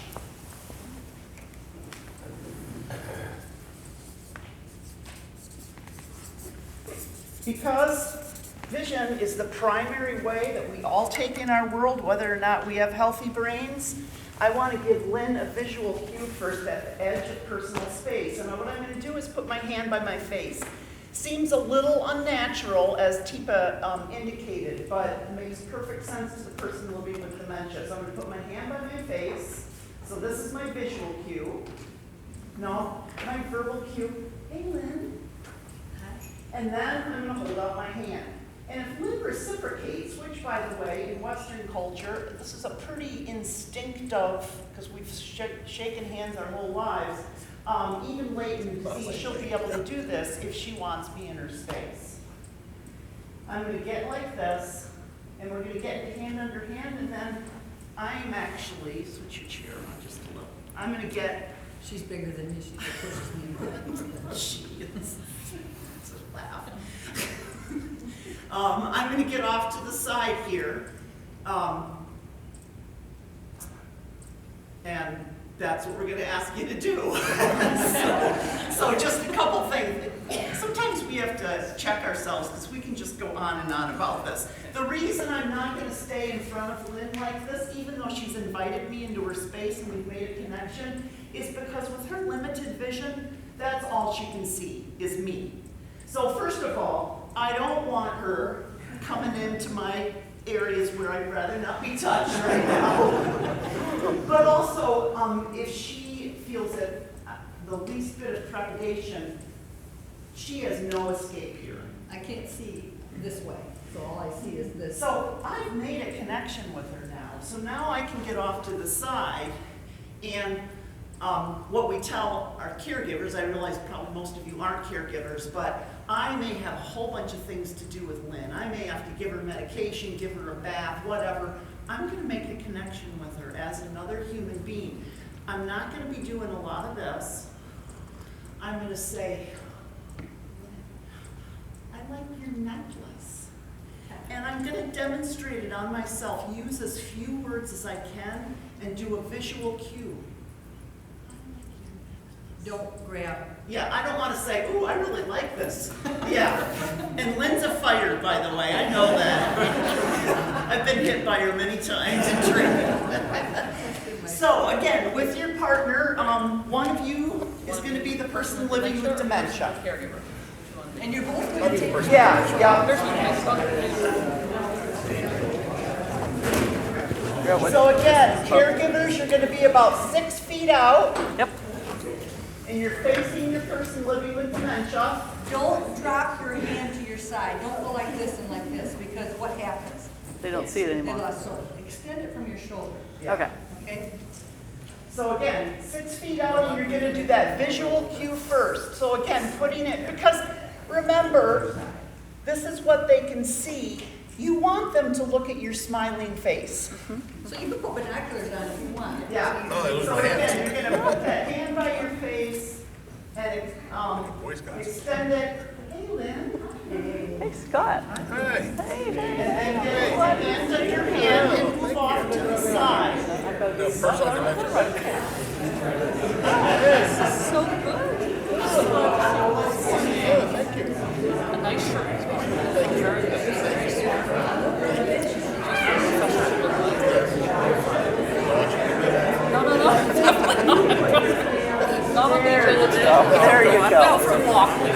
Because vision is the primary way that we all take in our world, whether or not we have healthy brains, I want to give Lynn a visual cue first at the edge of personal space. And what I'm going to do is put my hand by my face. Seems a little unnatural, as Teepa indicated, but it makes perfect sense to the person living with dementia. So I'm going to put my hand by my face. So this is my visual cue. No, my verbal cue. Hey, Lynn. And then I'm going to hold out my hand. And if Lynn reciprocates, which, by the way, in Western culture, this is a pretty instinctive, because we've shaken hands our whole lives, even late in the disease, she'll be able to do this if she wants me in her space. I'm going to get like this, and we're going to get hand under hand, and then I'm actually, switch your chair around just a little. I'm going to get... She's bigger than me, she pushes me. She is. It's a laugh. I'm going to get off to the side here. And that's what we're going to ask you to do. so just a couple things. Sometimes we have to check ourselves because we can just go on and on about this. The reason I'm not going to stay in front of Lynn like this, even though she's invited me into her space and we've made a connection, is because with her limited vision, that's all she can see is me. So first of all, I don't want her coming into my areas where I'd rather not be touched right now. But also, if she feels that the least bit of trepidation, she has no escape here. I can't see this way, so all I see is this. So I've made a connection with her now. So now I can get off to the side, and what we tell our caregivers, I realize probably most of you aren't caregivers, but I may have a whole bunch of things to do with Lynn. I may have to give her medication, give her a bath, whatever. I'm going to make a connection with her as another human being. I'm not going to be doing a lot of this. I'm going to say, I like your necklace. And I'm going to demonstrate it on myself, use as few words as I can, and do a visual cue. Don't grab. Yeah, I don't want to say, ooh, I really like this. Yeah, and Lynn's a fighter, by the way, I know that. I've been hit by her many times in training. So again, with your partner, one of you is going to be the person living with dementia. Caregiver. And you're both going to take. Yeah, yeah. There's one next. So again, caregivers, you're going to be about 6 feet out. Yep. And you're facing your person living with dementia. Don't drop your hand to your side. Don't go like this and like this, because what happens? They don't see it anymore. So extend it from your shoulder, Okay. okay? So again, 6 feet out, and you're going to do that visual cue first. So again, putting it, because remember, this is what they can see. You want them to look at your smiling face. So you can put binoculars on if you want. Yeah. Oh, they look So my hands. again, you're going to put that hand by your face and Boy Scouts. extend it. Hey, Lynn. Hey, Scott. Hey. And then get your hand under your hand and move off to the side. No, personal dimension. So good. Thank you. A nice shirt as well. Very good. Very smart. No. There you go. I'm from Walkley.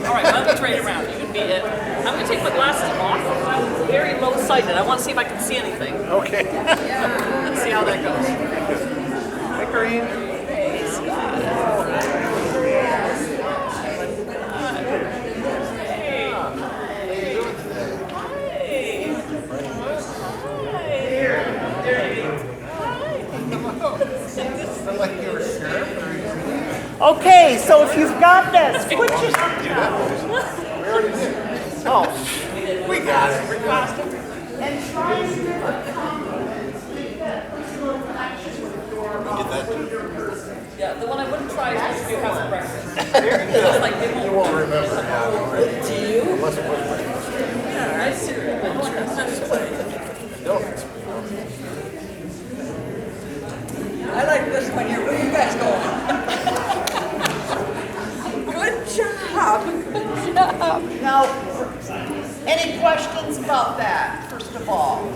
All right, I'm going to trade around. You can be it. I'm going to take my glasses off. I'm very low sighted. I want to see if I can see anything. Okay. Let's see how that goes. Hi, Corinne. Hey, Scott. Okay, so if you've got this, put your... We already did. Oh, We got it. We got it. and try and give a compliment. Make that personal connection with your person. Yeah, the one I wouldn't try is just do house of breakfast. Just like they You won't. won't remember that already. Do you? Unless it was breakfast. Yeah, I see. Donuts. I like this one here. Where are you guys going? Good job. Good job. Now, any questions about that, first of all?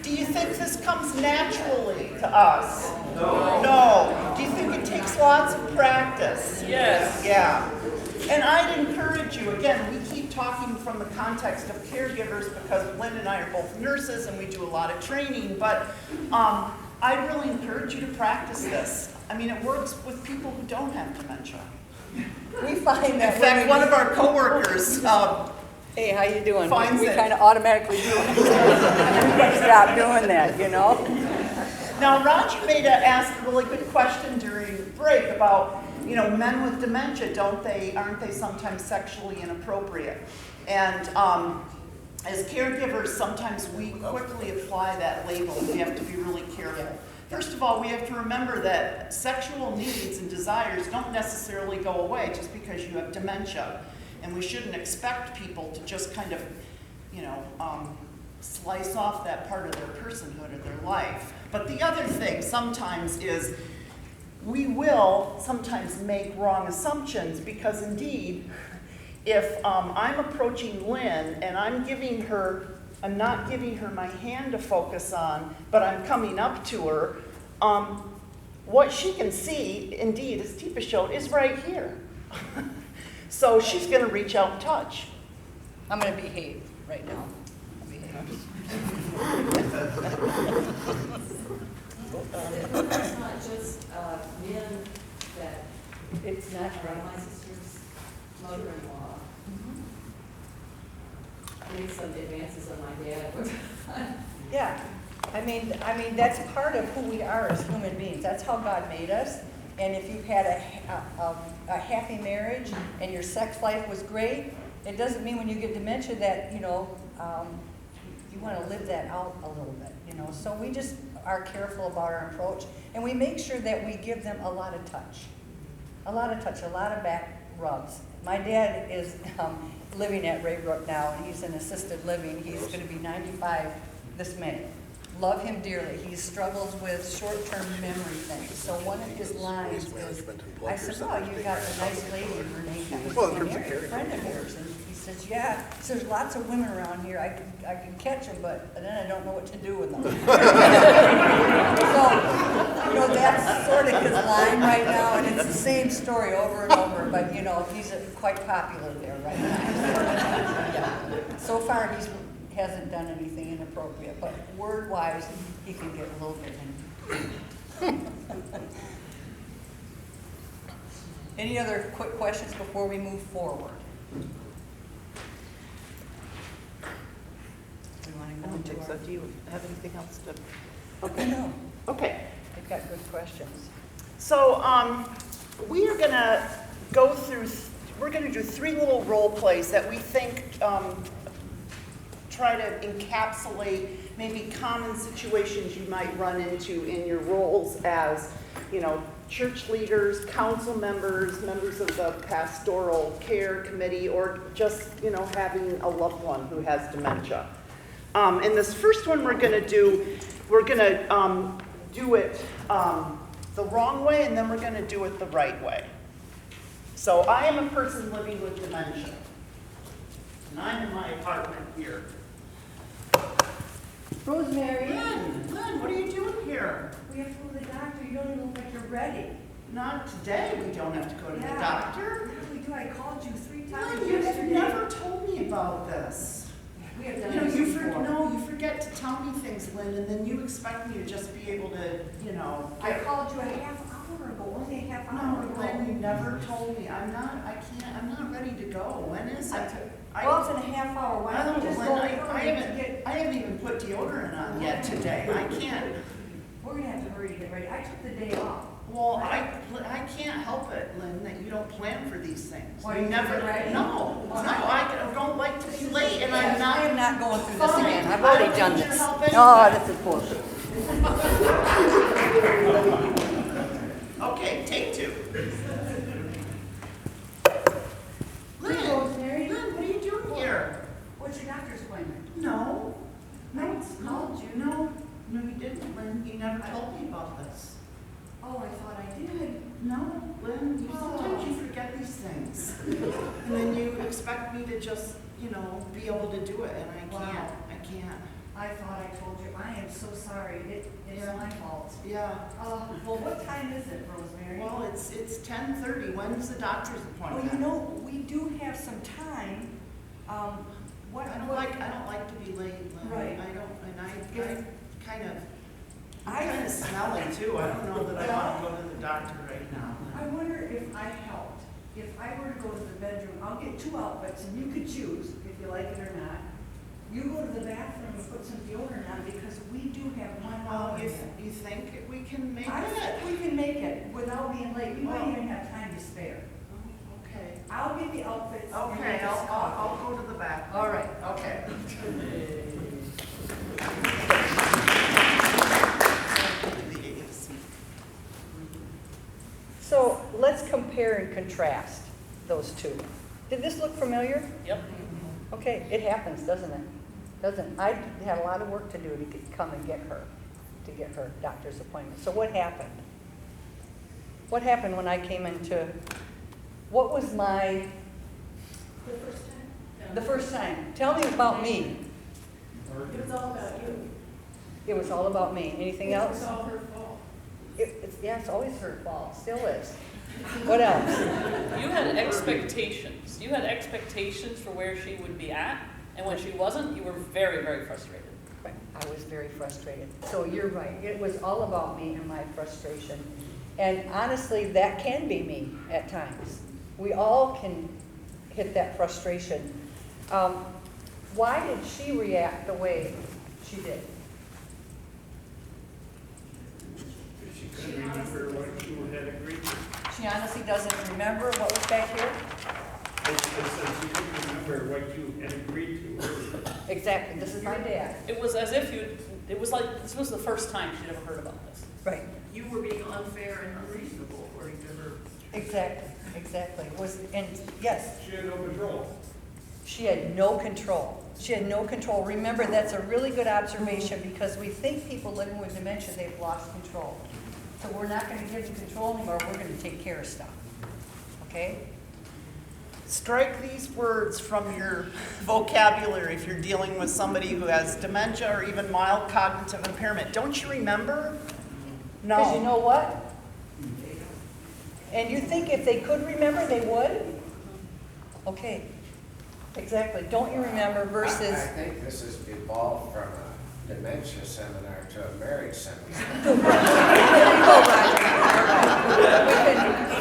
Do you think this comes naturally to us? No. No. Do you think it takes lots of practice? Yes. Yeah. And I'd encourage you, again, we keep talking from the context of caregivers because Lynn and I are both nurses and we do a lot of training, but I'd really encourage you to practice this. I mean, it works with people who don't have dementia. We find that In fact, one of our coworkers, hey, how you doing? finds We it. kind of automatically do it. Everybody stop doing that, you know? Now, Roger asked a really good question during break about, you know, men with dementia, aren't they sometimes sexually inappropriate? And as caregivers, sometimes we quickly apply that label. We have to be really careful. First of all, we have to remember that sexual needs and desires don't necessarily go away just because you have dementia. And we shouldn't expect people to just kind of, you know, slice off that part of their personhood or their life. But the other thing sometimes is we will sometimes make wrong assumptions because indeed, if I'm approaching Lynn and I'm not giving her my hand to focus on, but I'm coming up to her, what she can see, indeed, as Tipa showed, is right here. So she's going to reach out and touch. I'm going to behave right now. It's not just men that, It's not my sister's mother-in-law made some advances on my dad. Yeah, I mean, that's part of who we are as human beings. That's how God made us. And if you've had a happy marriage and your sex life was great, it doesn't mean when you get dementia that, you know, you want to live that out a little bit, you know. So we just are careful about our approach, and we make sure that we give them a lot of touch. A lot of touch, a lot of back rubs. My dad is living at Raybrook now, and he's in assisted living. He's going to be 95 this May. Love him dearly. He struggles with short-term memory things. So one of his lines is, I said, oh, you got a nice lady, and her name comes Well, in from terms of here, a friend of yours. And he says, yeah, so there's lots of women around here. I can catch them, but then I don't know what to do with them. So, you know, that's sort of his right now, and it's the same story over and over, but you know, he's quite popular there right now. Yeah. So far, hasn't done anything inappropriate, but word-wise, he can get a little bit in. Any other quick questions before we move forward? We want to I go don't into think so. our... Do you have anything else to? Okay, no, Okay. they've got good questions. So we are gonna go through, we're gonna do 3 little role plays that we think try to encapsulate maybe common situations you might run into in your roles as, you know, church leaders, council members, members of the pastoral care committee, or just, you know, having a loved one who has dementia. And this first one we're gonna do it the wrong way, and then we're going to do it the right way. So I am a person living with dementia, and I'm in my apartment here. Rosemary. Lynn, what are you doing here? We have to go to the doctor, you don't even look like you're ready. Not today, we don't have to go to the Yeah. doctor. Yes, we do, I called you 3 times Lynn, you've yesterday. never told me about this. We have done You know, this before. you forget to tell me things, Lynn, and then you expect me to just be able to, you know. I called you a half hour ago, only a half hour No, ago. Lynn, you never told me. I'm not ready to go. When is it? Well, it's in a half hour, why don't we just go later? I haven't even put deodorant on yet today. I can't. We're gonna have to hurry to get ready. I took the day off. Well, I can't help it, Lynn, that you don't plan for these things. Why, You you never. get ready? No, I don't like to be late, and I'm not. I am not going through this Fine. again. I've I already don't done need your this. help anyway. Oh, this is bullshit. Okay, take 2. Hey, Rosemary. Lynn, what are you doing here? What's your doctor's appointment? No, I called you. No, you didn't, Lynn. You never told me about this. Oh, I thought I did. No, Lynn, sometimes you forget these things. And then you expect me to just, you know, be able to do it, and I can't. Wow. I can't. I thought I told you. I am so sorry. It's Yeah. my fault. Yeah. Well, what time is it, Rosemary? Well, it's 10:30. When's the doctor's Well, appointment? you know, we do have some time. What, I don't like to be late, Lynn. Right. I don't, and I kind of, I- kind of smelly too. I don't know that I want to go to the doctor right now. I wonder if I helped. If I were to go to the bedroom, I'll get 2 outfits and you could choose if you like it or not. You go to the bathroom and put some deodorant on because we do have 1 hour. You think we can make I it? think we can make it without being late. We might even have time to spare. Okay. I'll get the outfits. and Okay, get this coffee. I'll go to the back. All right. Okay. So let's compare and contrast those two. Did this look familiar? Yep. Okay, it happens, doesn't it? Doesn't, I had a lot of work to do to come and get her doctor's appointment. So what happened? What happened when I came into, what was my, The first time? the first time? Tell me about me. It was all about you. It was all about me. Anything It else? was all her fault. Yeah, it's always her fault, still is. What else? You had expectations. You had expectations for where she would be at, and when she wasn't, you were very, very frustrated. Right, I was very frustrated. So you're right, it was all about me and my frustration. And honestly, that can be me at times. We all can hit that frustration. Why did she react the way she did? She couldn't remember what you had agreed to. She honestly doesn't remember what was back here? I said she couldn't remember what you had agreed to earlier. Exactly, this is my dad. It was as if it was like, this was the first time she'd ever heard about this. Right, You were being unfair and unreasonable according to her. exactly. And yes, She had no control. she had no control. She had no control. Remember, that's a really good observation because we think people living with dementia, they've lost control. So we're not going to give them control anymore, we're going to take care of stuff. Okay? Strike these words from your vocabulary if you're dealing with somebody who has dementia or even mild cognitive impairment. Don't you remember? No. Because you know what? And you think if they could remember, they would? Okay, exactly. Don't you remember versus, I think this has evolved from a dementia seminar to a marriage seminar. there you go, Roger.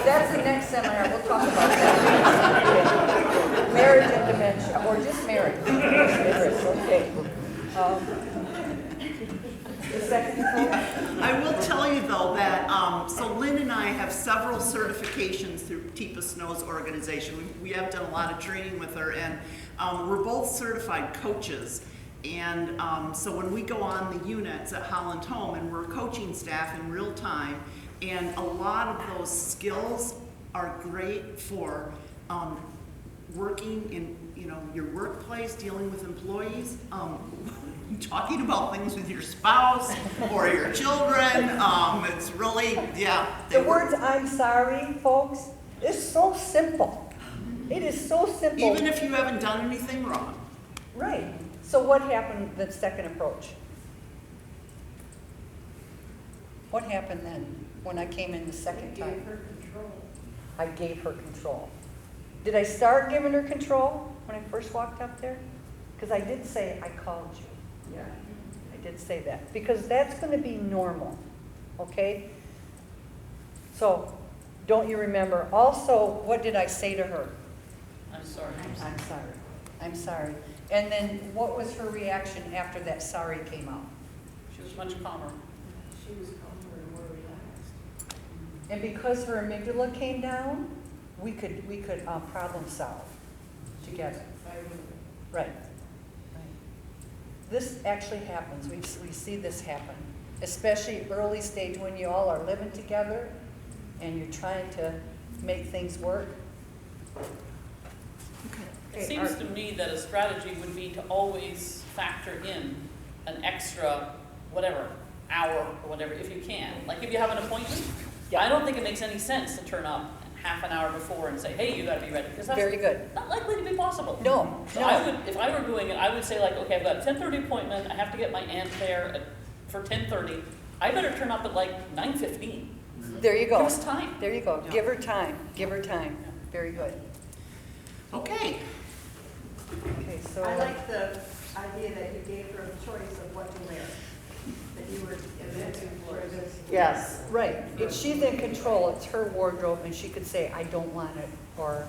That's the next seminar, we'll talk about that. Marriage and dementia, or just marriage. Okay. The second approach? I will tell you though that, so Lynn and I have several certifications through Teepa Snow's organization. We have done a lot of training with her, and we're both certified coaches. And so when we go on the units at Holland Home and we're coaching staff in real time, and a lot of those skills are great for working in your workplace, dealing with employees, talking about things with your spouse or your children. It's really, yeah. The words "I'm sorry," folks, is so simple. It is so simple. Even if you haven't done anything wrong. Right. So what happened the second approach? What happened then when I came in the second time? Gave her control. I gave her control. Did I start giving her control when I first walked up there? Because I did say, I called you. Yeah. I did say that. Because that's going to be normal. Okay? So, don't you remember? Also, what did I say to her? I'm sorry. I'm sorry. I'm sorry. And then what was her reaction after that sorry came out? She was much calmer. She was calmer and more relaxed. And because her amygdala came down, we could problem solve together. Right. Right. This actually happens. We see this happen, especially early stage when you all are living together and you're trying to make things work. It seems to me that a strategy would be to always factor in an extra, whatever, hour or whatever, if you can. Like if you have an appointment, I don't think it makes any sense to turn up half an hour before and say, hey, you gotta be ready, because that's Very good. not likely to be possible. No, So no. I would, if I were doing it, I would say like, okay, I've got a 10:30 appointment, I have to get my aunt there for 10:30. I better turn up at like 9:15. There you go. Give us time. There you go. Yeah. Give her time. Give her time. Very good. Okay. Okay, so. I like the idea that you gave her a choice of what to wear, that you were inventing for this. Yes. Right. If she's in control, it's her wardrobe, and she could say, I don't want it, or,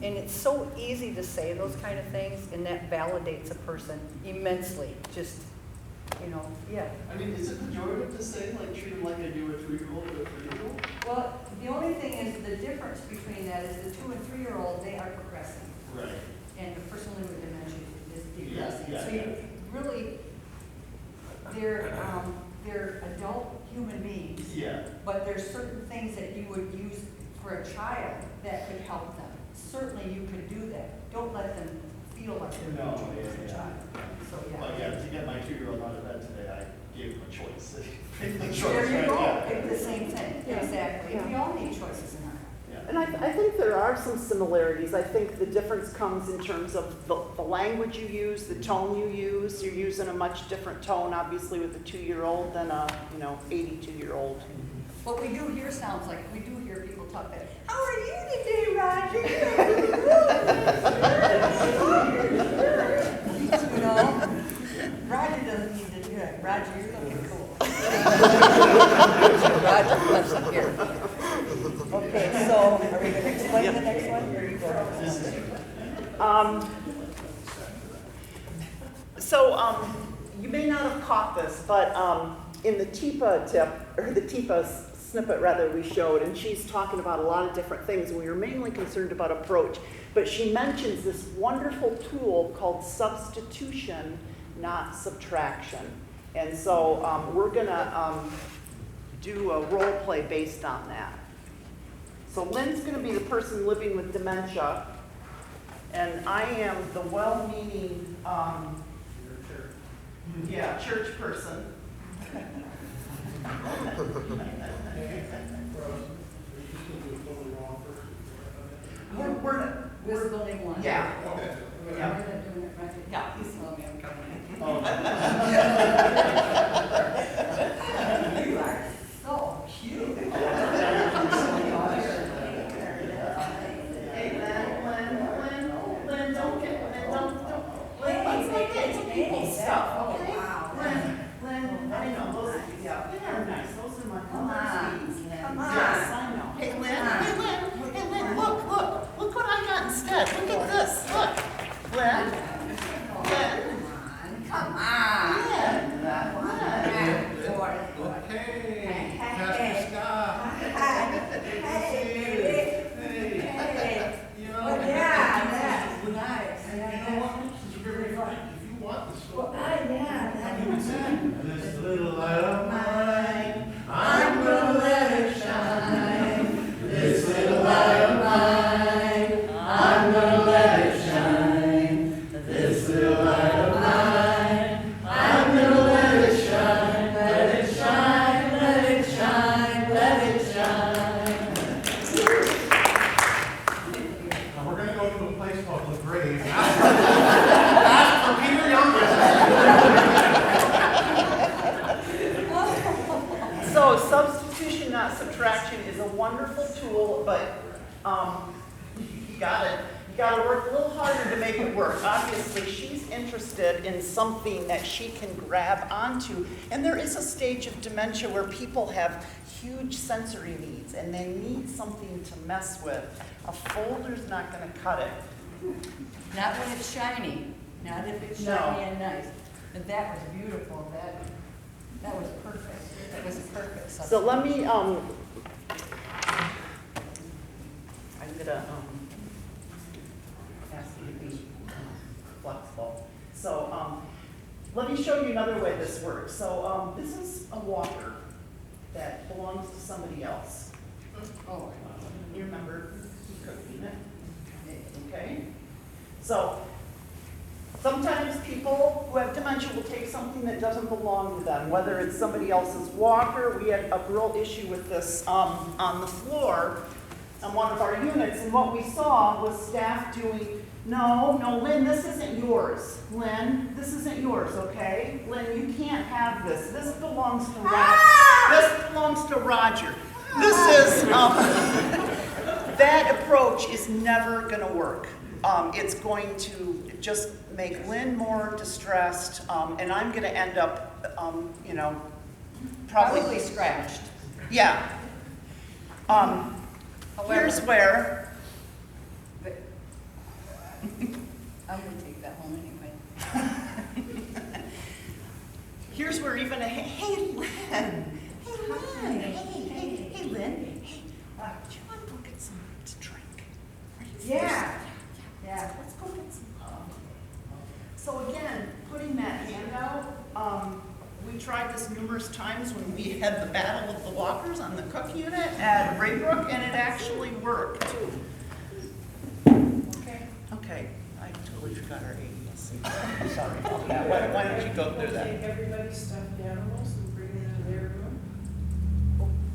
and it's so easy to say those kind of things, and that validates a person immensely. Just, yeah. I mean, is it pejorative to say, like, treat them like I do a 2-year-old or a 3-year-old? Well, the only thing is, the difference between that is the 2- and 3-year-old, they are progressing, Right. and the person living with dementia is degressing. Yeah, So yeah. you really, they're adult human beings. Yeah. But there's certain things that you would use for a child that could help them. Certainly you could do that. Don't let them feel like they're No, doing it as a yeah. child. So, But yeah. yeah, to get my 2-year-old out of bed today, I gave him a choice. Pick the choice, There you right? go. Yeah. It's the same thing, Yeah. exactly. Yeah. We all need choices in our life. Yeah. And I think there are some similarities. I think the difference comes in terms of the language you use, the tone you use. You're using a much different tone, obviously, with a 2-year-old than a, 82-year-old. What we do here sounds like, we do hear people talk that, how are you today, Roger? Roger doesn't need to do it. Roger, you're looking cool. Roger doesn't care. Okay, so are we going to explain the next one, or you go? You may not have caught this, but in the TIPA tip, or the TIPA snippet rather, we showed, and she's talking about a lot of different things, and we were mainly concerned about approach, but she mentions this wonderful tool called substitution, not subtraction. And so we're gonna do a role play based on that. So Lynn's gonna be the person living with dementia, and I am the well-meaning, church person. We're building one. Yeah. We're Yeah. not doing it right. Yeah, he's telling me I'm coming. You are so cute. Yeah, they're nice. Those are my Come on, sweeties. come on. Yes, I know. Hey, Lynn, look what I got instead. Look at this, look. Lynn. Come on. Hey, Pastor Scott. You know, That's nice. you know what? Since you're very fine, if you want this one, Yeah, you can sing. This little light of mine, I'm gonna let it shine. This little light of mine, I'm gonna let it shine. This little light of mine, I'm gonna let it shine. Let it shine, let it shine, let it shine. Now we're gonna go to a place called La Grave. Ask for Peter Youngers. So substitution, not subtraction, is a wonderful tool, but you gotta work a little harder to make it work. Obviously, she's interested in something that she can grab onto, and there is a stage of dementia where people have huge sensory needs, and they need something to mess with. A folder's not gonna cut it. Not when it's shiny, not if it's No. shiny and nice. But that was beautiful, that was perfect. That was perfect. So let me, I'm gonna, ask you to be flexible. So, let me show you another way this works. So, this is a walker that belongs to somebody else. Oh, You remember cooking it? Okay? So, sometimes people who have dementia will take something that doesn't belong to them, whether it's somebody else's walker. We had a real issue with this on the floor on one of our units, and what we saw was staff doing, no, Lynn, this isn't yours. Lynn, this isn't yours, okay? Lynn, you can't have this. This belongs to Roger. This belongs to Roger. This is, that approach is never gonna work. It's going to just make Lynn more distressed, and I'm gonna end up, probably scratched. Yeah. Here's where, But I'm gonna take that home anyway. here's where even a, hey, Lynn, hey, Lynn, hey, do you want to go get some to drink? Are you Yeah. Yeah, let's go get some. So again, putting that hand out, we tried this numerous times when we had the battle of the walkers on the cook unit at Raybrook, and it actually worked. Okay, I totally forgot our ADS. Sorry about that. Why don't you go through that? Take everybody's stuffed animals and bring them to their room.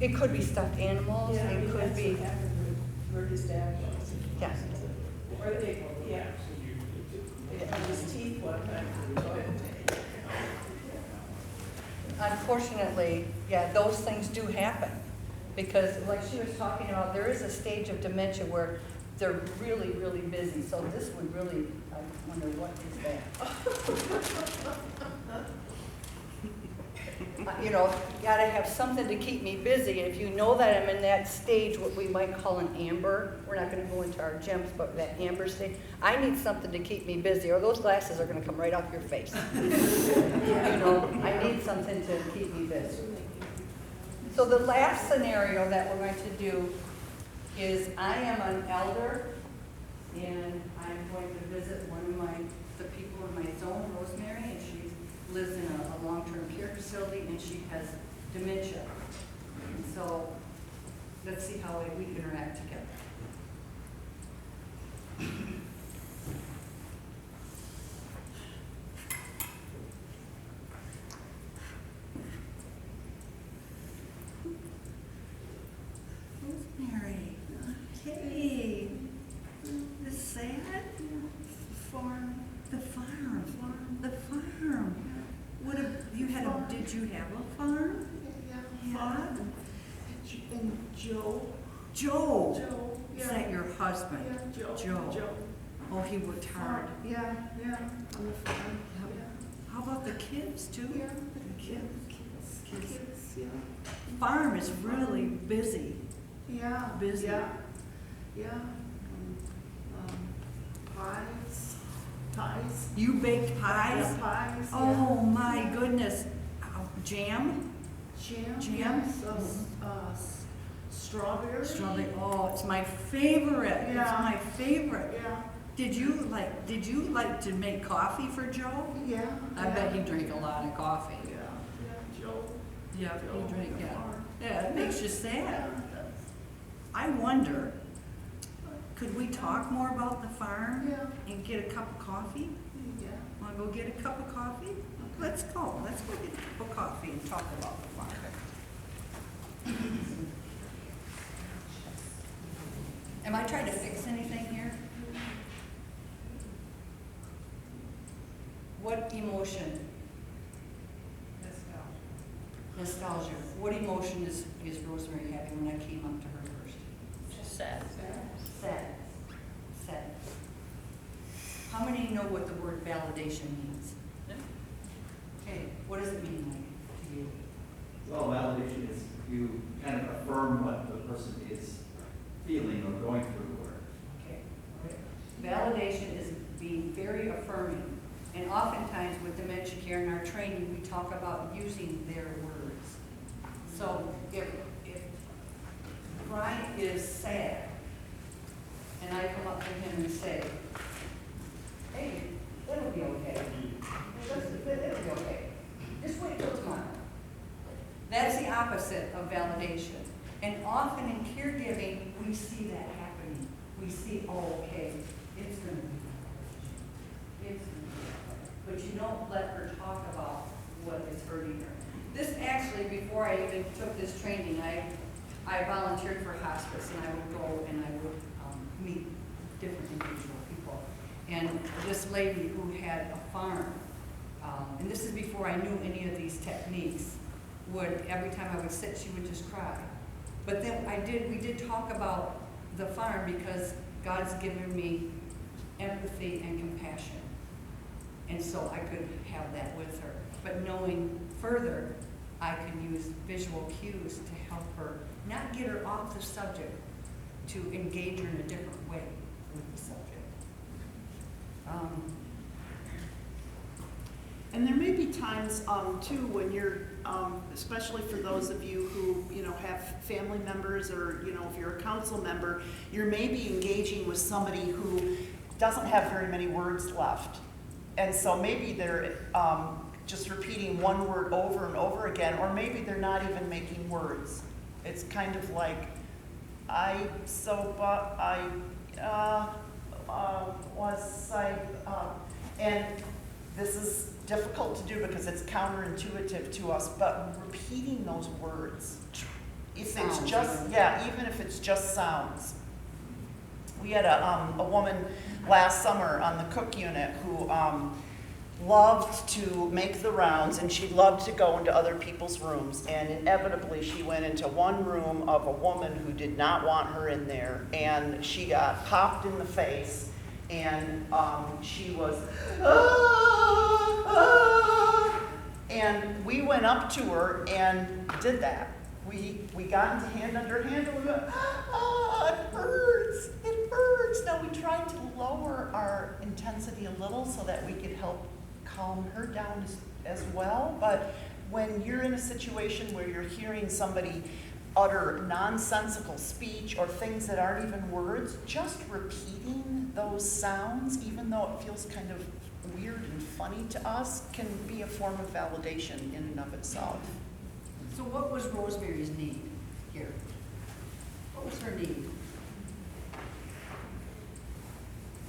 It could be stuffed animals, it could be, Where his dad was. yeah. Or they, yeah. They cut his teeth one time for the toilet. Unfortunately, yeah, those things do happen. Because like she was talking about, there is a stage of dementia where they're really, really busy. So this would really, I wonder what is that? You know, gotta have something to keep me busy. And if you know that I'm in that stage, what we might call an amber, we're not gonna go into our gems, but that amber stage, I need something to keep me busy, or those glasses are gonna come right off your face. You know, I need something to keep me busy. So the last scenario that we're going to do is I am an elder, and I'm going to visit one of the people in my zone, Rosemary, and she lives in a long-term care facility, and she has dementia. And so let's see how we interact together. Rosemary, okay. The sad farm, the farm. What have you had? Did you have a farm? Yeah. And Joe. Joe. Yeah. Is that your husband? Yeah, Joe. Oh, he worked hard. Yeah, on the farm. How about the kids too? Yeah, the kids. yeah. Farm is really busy. Yeah. Busy. Yeah. Yeah. Pies. You baked Yeah, pies? pies. Oh, yeah. my goodness. Jam? Jam. Jam? Yes, strawberry. Strawberry, oh, it's my favorite. It's Yeah. my favorite. Yeah. Did you like to make coffee for Joe? Yeah. I bet he drank a lot of coffee. Yeah. Yeah. Joe. Yeah, Joe he drank, yeah. farm. Yeah, it makes you sad. Yeah. I wonder, could we talk more about the farm? Yeah. And get a cup of coffee? Yeah. Wanna go get a cup of coffee? Let's go get a cup of coffee and talk about the farm. Am I trying to fix anything here? What emotion? Nostalgia. What emotion is Rosemary having when I came up to her first? Sad. Sad. Sad. How many know what the word validation means? Okay, what does it mean, Mike, to you? Well, validation is you kind of affirm what the person is feeling or going through. Okay. Validation is being very affirming. And oftentimes with dementia care in our training, we talk about using their words. So if Brian is sad, and I come up to him and say, hey, it'll be okay. It'll be okay. Just wait till tomorrow. That's the opposite of validation. And often in caregiving, we see that happening. We see, oh, okay, it's going to be validation. It's going to be validation. But you don't let her talk about what is hurting her. This actually, before I even took this training, I volunteered for hospice, and I would go and I would meet different individual people. And this lady who had a farm, and this is before I knew any of these techniques, would, every time I would sit, she would just cry. But then we did talk about the farm because God's given me empathy and compassion. And so I could have that with her. But knowing further, I can use visual cues to help her, not get her off the subject, to engage her in a different way with the subject. And there may be times, too, when you're, especially for those of you who, have family members or, if you're a council member, you're maybe engaging with somebody who doesn't have very many words left. And so maybe they're just repeating one word over and over again, or maybe they're not even making words. It's kind of like, and this is difficult to do because it's counterintuitive to us, but repeating those words, if it's just, even if it's just sounds. We had a woman last summer on the cook unit who loved to make the rounds, and she loved to go into other people's rooms, and inevitably she went into one room of a woman who did not want her in there, and she got popped in the face, and she was, and we went up to her and did that. We got into hand under hand and we went, it hurts, it hurts. Now we tried to lower our intensity a little so that we could help calm her down as well. But when you're in a situation where you're hearing somebody utter nonsensical speech or things that aren't even words, just repeating those sounds, even though it feels kind of weird and funny to us, can be a form of validation in and of itself. So what was Rosemary's need here? What was her need?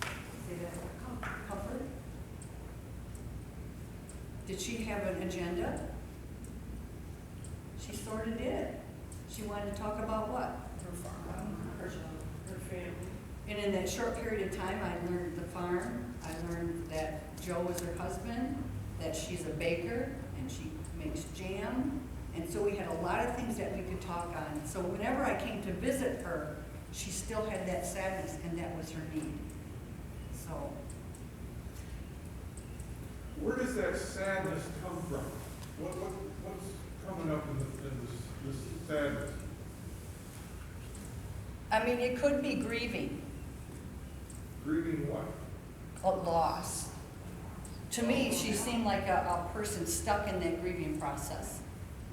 Say that. Comfort? Did she have an agenda? She sort of did. She wanted to talk about what? Her farm. Her family. And in that short period of time, I learned the farm. I learned that Joe was her husband, that she's a baker, and she makes jam. And so we had a lot of things that we could talk on. So whenever I came to visit her, she still had that sadness, and that was her need. So. Where does that sadness come from? What's coming up in this sadness? I mean, it could be grieving Grieving what? a loss. To me, she seemed like a person stuck in that grieving process.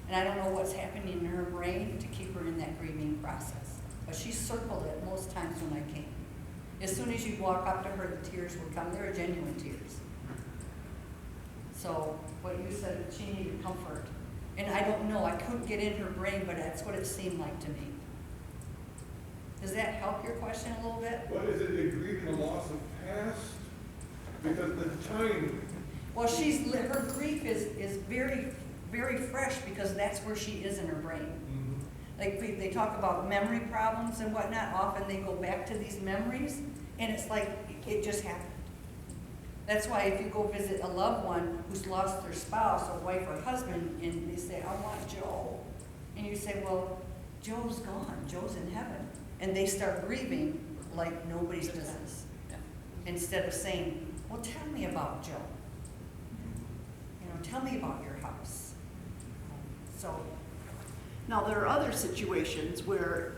And I don't know what's happening in her brain to keep her in that grieving process. But she circled it most times when I came. As soon as you'd walk up to her, the tears would come. They were genuine tears. So what you said, she needed comfort. And I don't know, I couldn't get in her brain, but that's what it seemed like to me. Does that help your question a little bit? What is it, they grieving the loss of past? Because the time, Well, her grief is very, very fresh because that's where she is in her brain. Like they talk about memory problems and whatnot, often they go back to these memories and it's like it just happened. That's why if you go visit a loved one who's lost their spouse or wife or husband and they say, I want Joe. And you say, well, Joe's gone, Joe's in heaven. And they start grieving like nobody's business. Instead of saying, well, tell me about Joe. You know, tell me about your house. So. Now, there are other situations where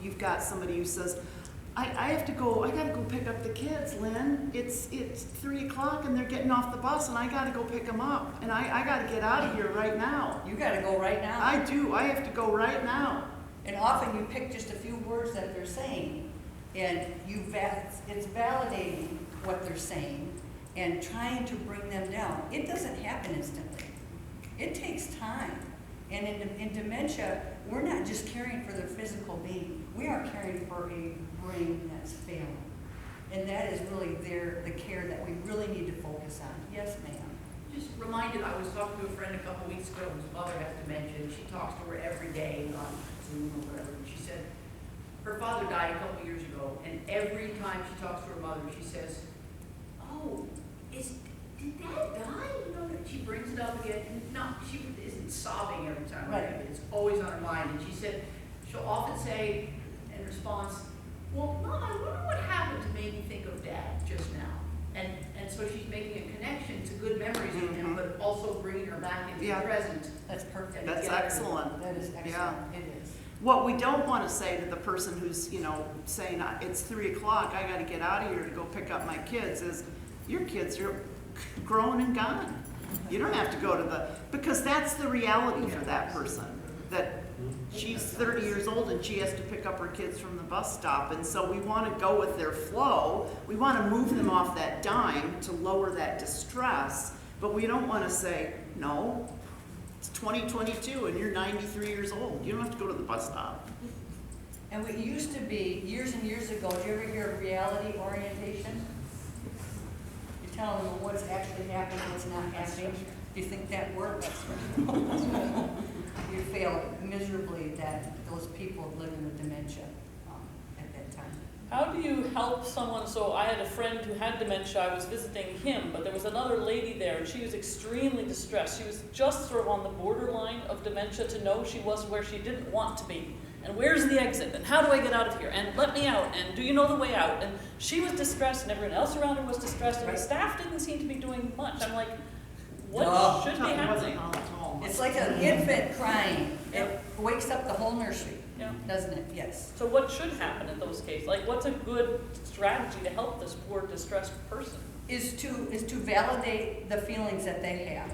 you've got somebody who says, I gotta go pick up the kids, Lynn. It's 3 o'clock and they're getting off the bus and I gotta go pick them up. And I gotta get out of here right now. You gotta go right now. I do, I have to go right now. And often you pick just a few words that they're saying and it's validating what they're saying and trying to bring them down. It doesn't happen instantly. It takes time. And in dementia, we're not just caring for their physical being. We are caring for a brain that's failing. And that is really the care that we really need to focus on. Yes, ma'am. Just reminded, I was talking to a friend a couple weeks ago whose mother has dementia, and she talks to her every day on Zoom or whatever, and she said her father died a couple years ago, and every time she talks to her mother, she says, oh, did Dad die? You know, she brings it up again, and no, she isn't sobbing every time, Right. It's always on her mind, and she said, she'll often say in response, well, Mom, I wonder what happened to make me think of Dad just now. And so she's making a connection to good memories of him, but also bringing her back into the present. That's perfect. That's excellent. That is excellent. Yeah. It is. What we don't want to say to the person who's, saying, it's 3 o'clock, I gotta get out of here to go pick up my kids is, your kids are grown and gone. You don't have to go to because that's the reality for that person, that she's 30 years old and she has to pick up her kids from the bus stop. And so we want to go with their flow. We want to move them off that dime to lower that distress. But we don't want to say, no, it's 2022 and you're 93 years old. You don't have to go to the bus stop. And we used to be, years and years ago, did you ever hear of reality orientation? You're telling them what's actually happening, what's not happening. Do you think that works? You failed miserably that those people living with dementia at that time. How do you help someone? So I had a friend who had dementia. I was visiting him, but there was another lady there, and she was extremely distressed. She was just sort of on the borderline of dementia to know she was where she didn't want to be. And where's the exit? And how do I get out of here? And let me out. And do you know the way out? And she was distressed, and everyone else around her was distressed, and the staff didn't seem to be doing much. I'm like, what should be happening? It's like an infant crying. It wakes up the whole nursery, doesn't it? Yes. So what should happen in those cases? Like, what's a good strategy to help this poor, distressed person? Is to validate the feelings that they have.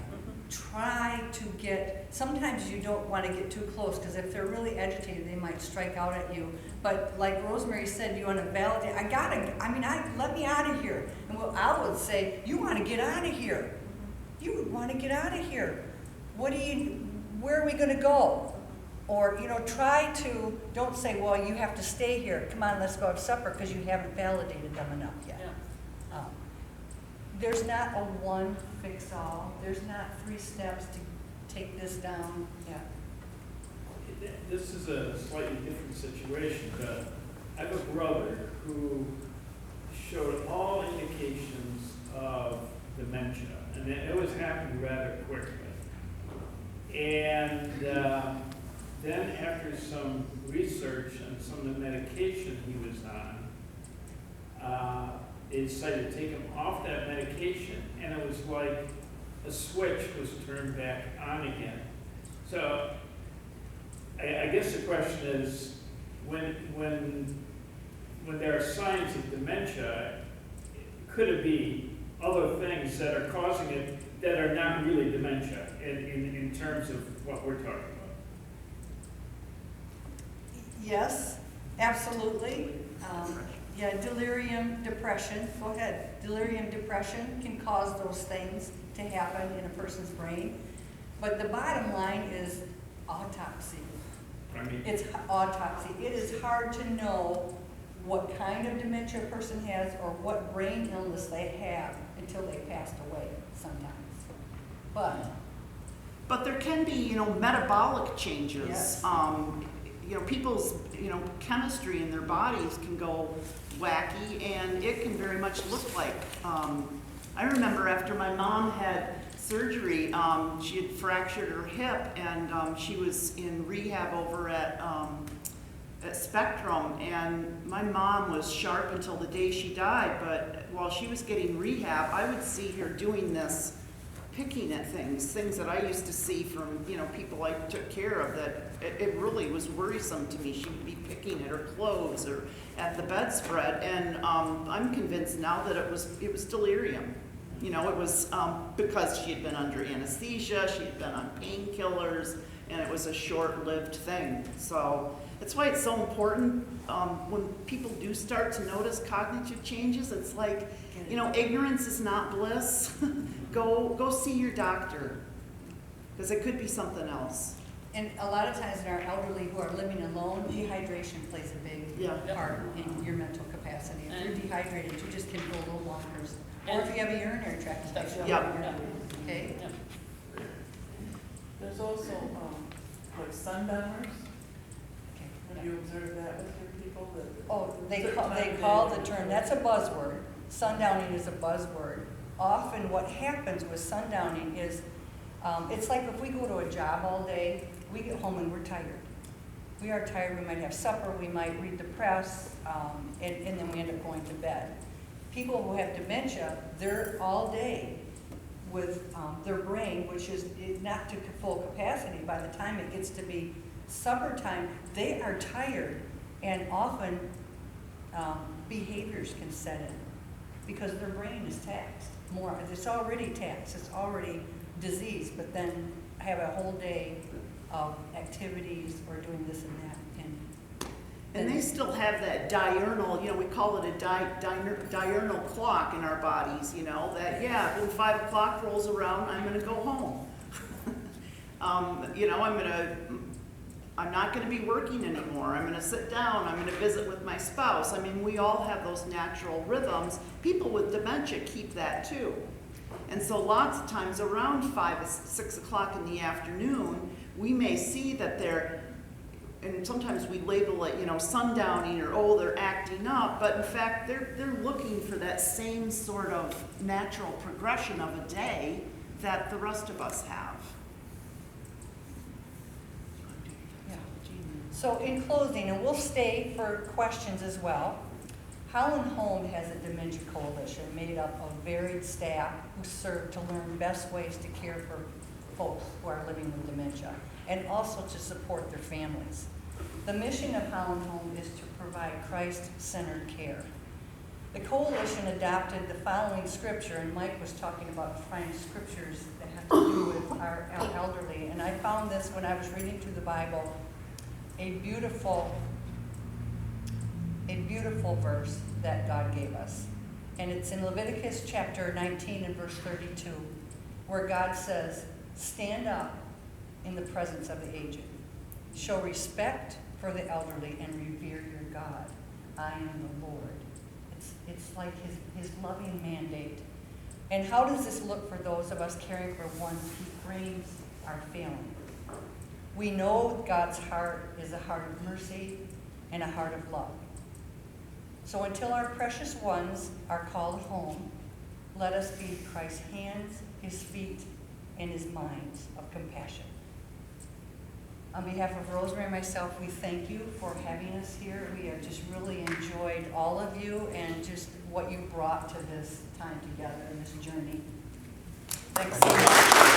Try to sometimes you don't want to get too close because if they're really agitated, they might strike out at you. But like Rosemary said, you want to validate, let me out of here. And what I would say, you want to get out of here. You want to get out of here. Where are we going to go? Or, try to, don't say, well, you have to stay here. Come on, let's go have supper because you haven't validated them enough yet. Yeah. There's not a one fix all. There's not 3 steps to take this down. Yeah. This is a slightly different situation, but I have a brother who showed all indications of dementia, and it was happening rather quickly. And then after some research on some of the medication he was on, they decided to take him off that medication, and it was like a switch was turned back on again. So, I guess the question is, when there are signs of dementia, could it be other things that are causing it that are not really dementia in terms of what we're talking about? Yes, absolutely. Yeah, delirium, depression, go ahead. Delirium, depression can cause those things to happen in a person's brain. But the bottom line is autopsy. I mean, It's autopsy. It is hard to know what kind of dementia a person has or what brain illness they have until they passed away sometimes. But there can be, you know, metabolic changes. Yes. You know, people's, you know, chemistry in their bodies can go wacky, and it can very much look like, I remember after my mom had surgery, she had fractured her hip, and she was in rehab over at Spectrum, and my mom was sharp until the day she died, but while she was getting rehab, I would see her doing this, picking at things that I used to see from, you know, people I took care of, that it really was worrisome to me. She would be picking at her clothes or at the bedspread, and I'm convinced now that it was delirium. You know, it was because she had been under anesthesia, she had been on painkillers, and it was a short-lived thing. So that's why it's so important when people do start to notice cognitive changes. It's like, you know, ignorance is not bliss. Go see your doctor, because it could be something else. And a lot of times in our elderly who are living alone, dehydration plays a big part in your mental capacity. If you're dehydrated, you just can go a little longer. Or if you have a urinary tract infection. Okay? There's also, like sundowners. Have you observed that with your people? Oh, they call the term, that's a buzzword. Sundowning is a buzzword. Often what happens with sundowning is, it's like if we go to a job all day, we get home and we're tired. We are tired, we might have supper, we might read the press, and then we end up going to bed. People who have dementia, they're all day with their brain, which is not to full capacity. By the time it gets to be supper time, they are tired, and often behaviors can set in because their brain is taxed more. It's already taxed, it's already diseased, but then have a whole day of activities or doing this and that. And they still have that diurnal, you know, we call it a diurnal clock in our bodies, you know, that, yeah, when 5 o'clock rolls around, I'm gonna go home. You know, I'm not gonna be working anymore. I'm gonna sit down, I'm gonna visit with my spouse. I mean, we all have those natural rhythms. People with dementia keep that too. And so lots of times around 5 or 6 o'clock in the afternoon, we may see that they're, and sometimes we label it, you know, sundowning, or, oh, they're acting up, but in fact, they're looking for that same sort of natural progression of a day that the rest of us have. Yeah. So in closing, and we'll stay for questions as well, Holland Home has a dementia coalition made up of varied staff who serve to learn best ways to care for folks who are living with dementia, and also to support their families. The mission of Holland Home is to provide Christ-centered care. The coalition adopted the following scripture, and Mike was talking about finding scriptures that have to do with our elderly, and I found this when I was reading through the Bible, a beautiful verse that God gave us. And it's in Leviticus chapter 19 and verse 32, where God says, "Stand up in the presence of the aged. Show respect for the elderly and revere your God. I am the Lord." It's like his loving mandate. And how does this look for those of us caring for ones whose brains are failing? We know God's heart is a heart of mercy and a heart of love. So until our precious ones are called home, let us be Christ's hands, his feet, and his minds of compassion. On behalf of Rosemary and myself, we thank you for having us here. We have just really enjoyed all of you and just what you brought to this time together and this journey. Thanks so much.